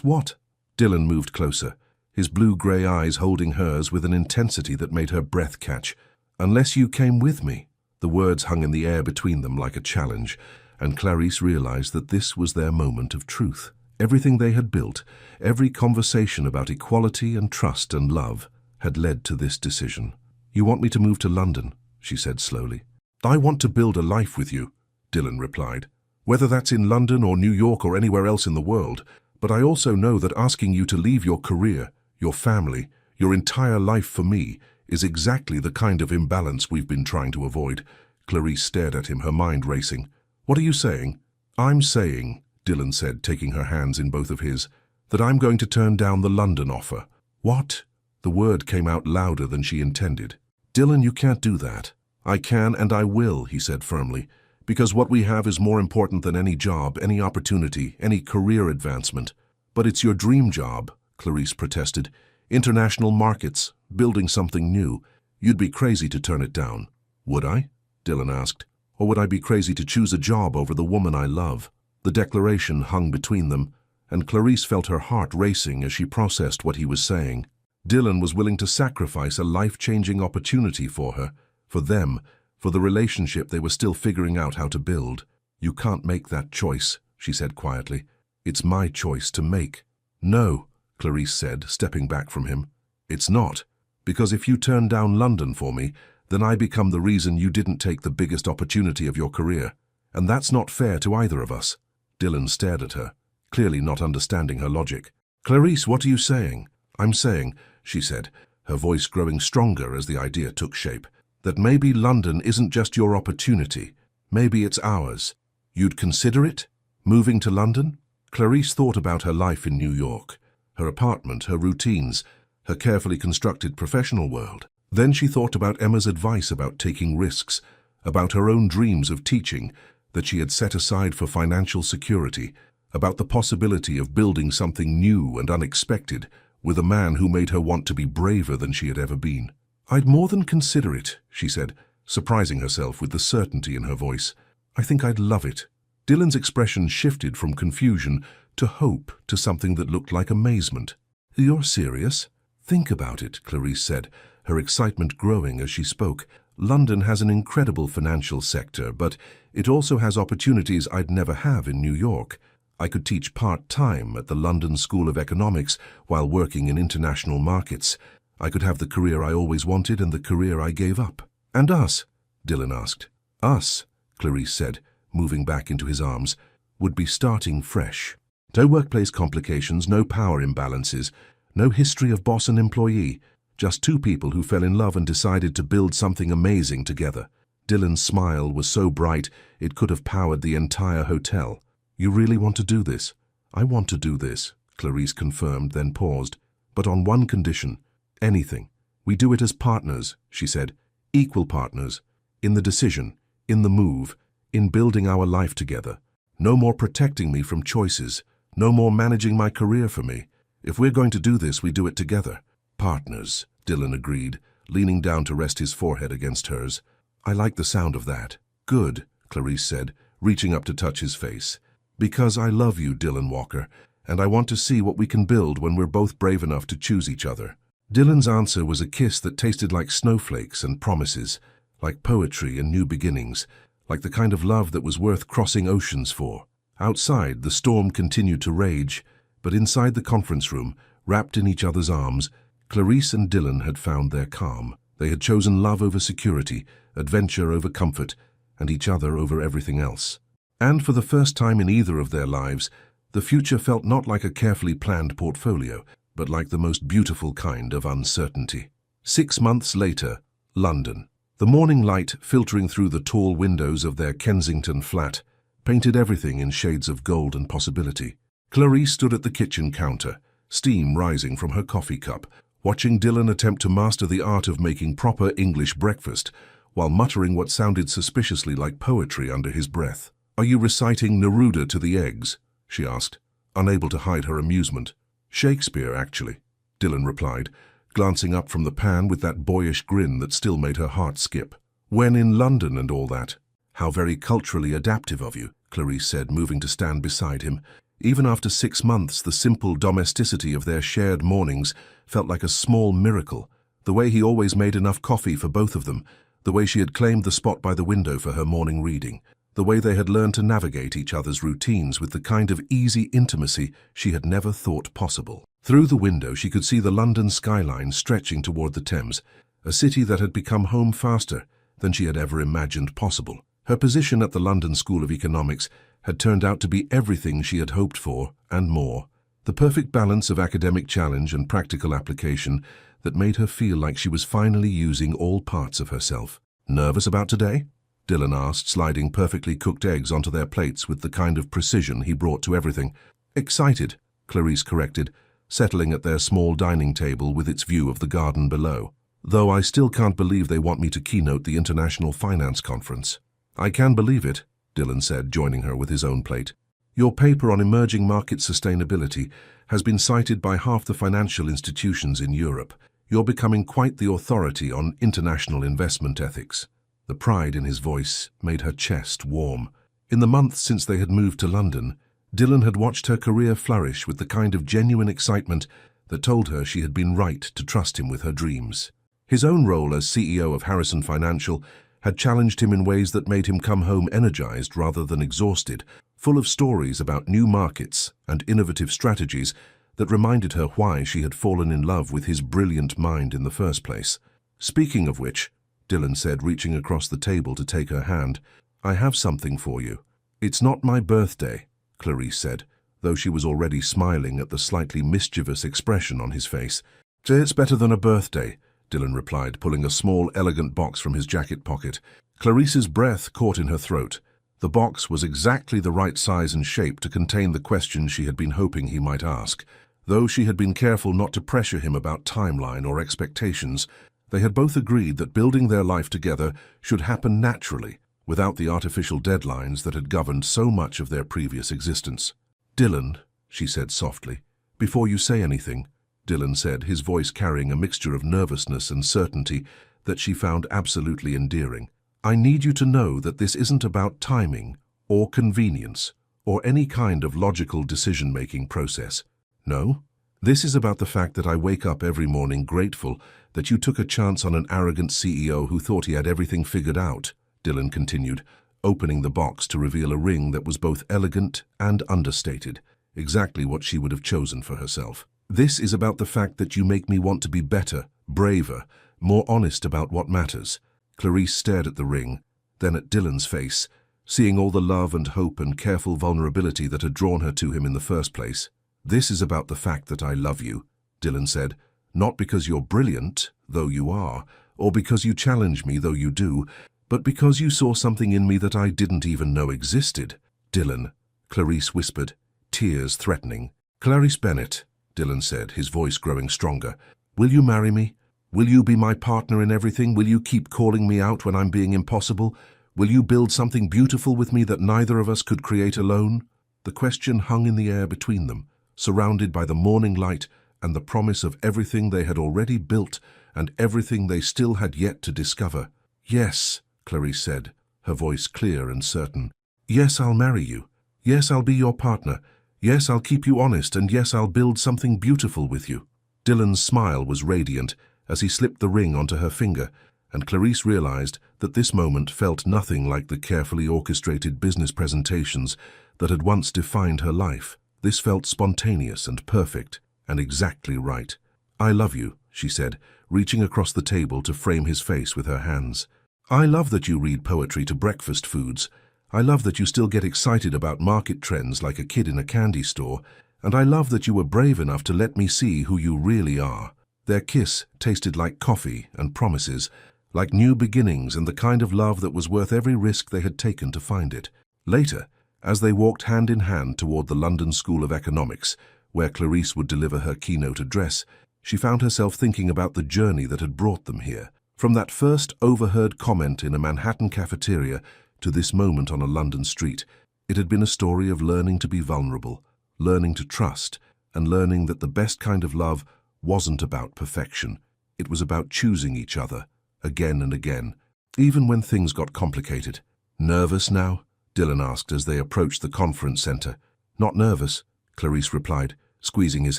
S1: what?" Dylan moved closer, his blue-gray eyes holding hers with an intensity that made her breath catch. "Unless you came with me." The words hung in the air between them like a challenge, and Clarice realized that this was their moment of truth. Everything they had built, every conversation about equality and trust and love, had led to this decision. "You want me to move to London," she said slowly. "I want to build a life with you," Dylan replied. "Whether that's in London or New York or anywhere else in the world. But I also know that asking you to leave your career, your family, your entire life for me, is exactly the kind of imbalance we've been trying to avoid." Clarice stared at him, her mind racing. "What are you saying?" "I'm saying," Dylan said, taking her hands in both of his, "that I'm going to turn down the London offer." "What?" The word came out louder than she intended. "Dylan, you can't do that." "I can and I will," he said firmly, "because what we have is more important than any job, any opportunity, any career advancement." "But it's your dream job," Clarice protested. "International markets, building something new. You'd be crazy to turn it down." "Would I?" Dylan asked. "Or would I be crazy to choose a job over the woman I love?" The declaration hung between them, and Clarice felt her heart racing as she processed what he was saying. Dylan was willing to sacrifice a life-changing opportunity for her, for them, for the relationship they were still figuring out how to build. "You can't make that choice," she said quietly. "It's my choice to make." "No," Clarice said, stepping back from him. "It's not. Because if you turn down London for me, then I become the reason you didn't take the biggest opportunity of your career. And that's not fair to either of us." Dylan stared at her, clearly not understanding her logic. "Clarice, what are you saying?" "I'm saying," she said, her voice growing stronger as the idea took shape, "that maybe London isn't just your opportunity. Maybe it's ours. You'd consider it? Moving to London?" Clarice thought about her life in New York, her apartment, her routines, her carefully constructed professional world. Then she thought about Emma's advice about taking risks, about her own dreams of teaching that she had set aside for financial security, about the possibility of building something new and unexpected with a man who made her want to be braver than she had ever been. "I'd more than consider it," she said, surprising herself with the certainty in her voice. "I think I'd love it." Dylan's expression shifted from confusion to hope to something that looked like amazement. "You're serious?" "Think about it," Clarice said, her excitement growing as she spoke. "London has an incredible financial sector, but it also has opportunities I'd never have in New York. I could teach part-time at the London School of Economics while working in international markets. I could have the career I always wanted and the career I gave up." "And us?" Dylan asked. "Us," Clarice said, moving back into his arms, "would be starting fresh. No workplace complications, no power imbalances, no history of boss and employee. Just two people who fell in love and decided to build something amazing together." Dylan's smile was so bright it could have powered the entire hotel. "You really want to do this?" "I want to do this," Clarice confirmed, then paused. but on one condition. Anything. We do it as partners, she said. Equal partners. In the decision, in the move, in building our life together. No more protecting me from choices. No more managing my career for me. If we're going to do this, we do it together. Partners, Dylan agreed, leaning down to rest his forehead against hers. I like the sound of that. Good, Clarice said, reaching up to touch his face. Because I love you, Dylan Walker, and I want to see what we can build when we're both brave enough to choose each other. Dylan's answer was a kiss that tasted like snowflakes and promises, like poetry and new beginnings, like the kind of love that was worth crossing oceans for. Outside, the storm continued to rage, but inside the conference room, wrapped in each other's arms, Clarice and Dylan had found their calm. They had chosen love over security, adventure over comfort, and each other over everything else. And for the first time in either of their lives, the future felt not like a carefully planned portfolio, but like the most beautiful kind of uncertainty. 6 months later, London. The morning light filtering through the tall windows of their Kensington flat painted everything in shades of gold and possibility. Clarice stood at the kitchen counter, steam rising from her coffee cup, watching Dylan attempt to master the art of making proper English breakfast, while muttering what sounded suspiciously like poetry under his breath. "Are you reciting Neruda to the eggs?" she asked, unable to hide her amusement. "Shakespeare, actually," Dylan replied, glancing up from the pan with that boyish grin that still made her heart skip. "When in London and all that." "How very culturally adaptive of you," Clarice said, moving to stand beside him. Even after 6 months, the simple domesticity of their shared mornings felt like a small miracle. The way he always made enough coffee for both of them, the way she had claimed the spot by the window for her morning reading, the way they had learned to navigate each other's routines with the kind of easy intimacy she had never thought possible. Through the window, she could see the London skyline stretching toward the Thames, a city that had become home faster than she had ever imagined possible. Her position at the London School of Economics had turned out to be everything she had hoped for and more, the perfect balance of academic challenge and practical application that made her feel like she was finally using all parts of herself. "Nervous about today?" Dylan asked, sliding perfectly cooked eggs onto their plates with the kind of precision he brought to everything. "Excited," Clarice corrected, settling at their small dining table with its view of the garden below. "Though I still can't believe they want me to keynote the International Finance Conference." "I can believe it," Dylan said, joining her with his own plate. "Your paper on emerging market sustainability has been cited by half the financial institutions in Europe. You're becoming quite the authority on international investment ethics." The pride in his voice made her chest warm. In the months since they had moved to London, Dylan had watched her career flourish with the kind of genuine excitement that told her she had been right to trust him with her dreams. His own role as CEO of Harrison Financial had challenged him in ways that made him come home energized rather than exhausted, full of stories about new markets and innovative strategies that reminded her why she had fallen in love with his brilliant mind in the first place. "Speaking of which," Dylan said, reaching across the table to take her hand, "I have something for you." "It's not my birthday," Clarice said, though she was already smiling at the slightly mischievous expression on his face. "It's better than a birthday," Dylan replied, pulling a small, elegant box from his jacket pocket. Clarice's breath caught in her throat. The box was exactly the right size and shape to contain the question she had been hoping he might ask. Though she had been careful not to pressure him about timeline or expectations, they had both agreed that building their life together should happen naturally, without the artificial deadlines that had governed so much of their previous existence. "Dylan," she said softly. "Before you say anything," Dylan said, his voice carrying a mixture of nervousness and certainty that she found absolutely endearing. "I need you to know that this isn't about timing or convenience or any kind of logical decision-making process. No? This is about the fact that I wake up every morning grateful that you took a chance on an arrogant CEO who thought he had everything figured out," Dylan continued, opening the box to reveal a ring that was both elegant and understated, exactly what she would have chosen for herself. "This is about the fact that you make me want to be better, braver, more honest about what matters." Clarice stared at the ring, then at Dylan's face, seeing all the love and hope and careful vulnerability that had drawn her to him in the first place. "This is about the fact that I love you," Dylan said, "not because you're brilliant, though you are, or because you challenge me, though you do, but because you saw something in me that I didn't even know existed." "Dylan," Clarice whispered, tears threatening. "Clarice Bennett," Dylan said, his voice growing stronger. "Will you marry me? Will you be my partner in everything? Will you keep calling me out when I'm being impossible? Will you build something beautiful with me that neither of us could create alone?" The question hung in the air between them, surrounded by the morning light and the promise of everything they had already built and everything they still had yet to discover. "Yes," Clarice said, her voice clear and certain. "Yes, I'll marry you. Yes, I'll be your partner. Yes, I'll keep you honest, and yes, I'll build something beautiful with you." Dylan's smile was radiant as he slipped the ring onto her finger, and Clarice realized that this moment felt nothing like the carefully orchestrated business presentations that had once defined her life. This felt spontaneous and perfect, and exactly right. "I love you," she said, reaching across the table to frame his face with her hands. "I love that you read poetry to breakfast foods. I love that you still get excited about market trends like a kid in a candy store, and I love that you were brave enough to let me see who you really are." Their kiss tasted like coffee and promises, like new beginnings and the kind of love that was worth every risk they had taken to find it. Later, as they walked hand in hand toward the London School of Economics, where Clarice would deliver her keynote address, she found herself thinking about the journey that had brought them here. From that first overheard comment in a Manhattan cafeteria to this moment on a London street, it had been a story of learning to be vulnerable, learning to trust, and learning that the best kind of love wasn't about perfection. It was about choosing each other, again and again, even when things got complicated. "Nervous now?" Dylan asked as they approached the conference center. "Not nervous," Clarice replied, squeezing his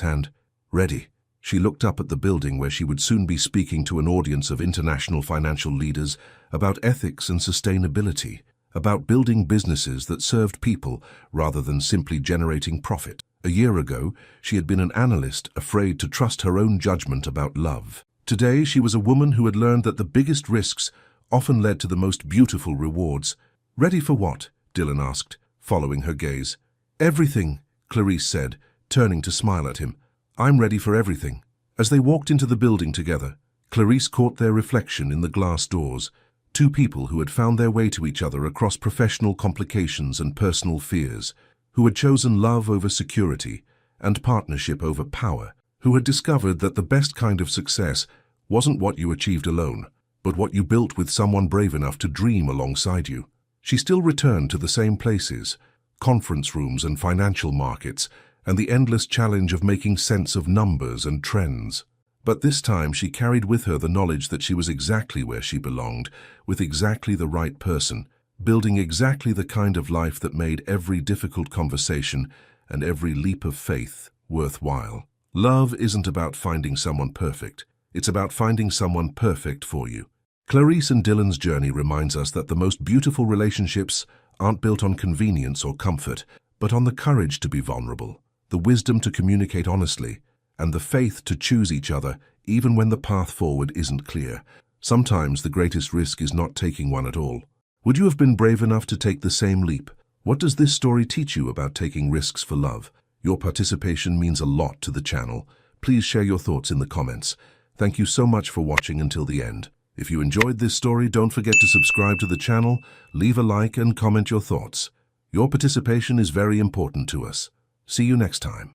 S1: hand. "Ready." She looked up at the building where she would soon be speaking to an audience of international financial leaders about ethics and sustainability, about building businesses that served people rather than simply generating profit. A year ago, she had been an analyst afraid to trust her own judgment about love. Today, she was a woman who had learned that the biggest risks often led to the most beautiful rewards. "Ready for what?" Dylan asked, following her gaze. "Everything," Clarice said, turning to smile at him. "I'm ready for everything." As they walked into the building together, Clarice caught their reflection in the glass doors, two people who had found their way to each other across professional complications and personal fears, who had chosen love over security and partnership over power, who had discovered that the best kind of success wasn't what you achieved alone, but what you built with someone brave enough to dream alongside you. She still returned to the same places, conference rooms and financial markets, and the endless challenge of making sense of numbers and trends. But this time she carried with her the knowledge that she was exactly where she belonged, with exactly the right person, building exactly the kind of life that made every difficult conversation and every leap of faith worthwhile. Love isn't about finding someone perfect. It's about finding someone perfect for you. Clarice and Dylan's journey reminds us that the most beautiful relationships aren't built on convenience or comfort, but on the courage to be vulnerable, the wisdom to communicate honestly, and the faith to choose each other even when the path forward isn't clear. Sometimes the greatest risk is not taking one at all. Would you have been brave enough to take the same leap? What does this story teach you about taking risks for love? Your participation means a lot to the channel. Please share your thoughts in the comments. Thank you so much for watching until the end. If you enjoyed this story, don't forget to subscribe to the channel, leave a like and comment your thoughts. Your participation is very important to us. See you next time.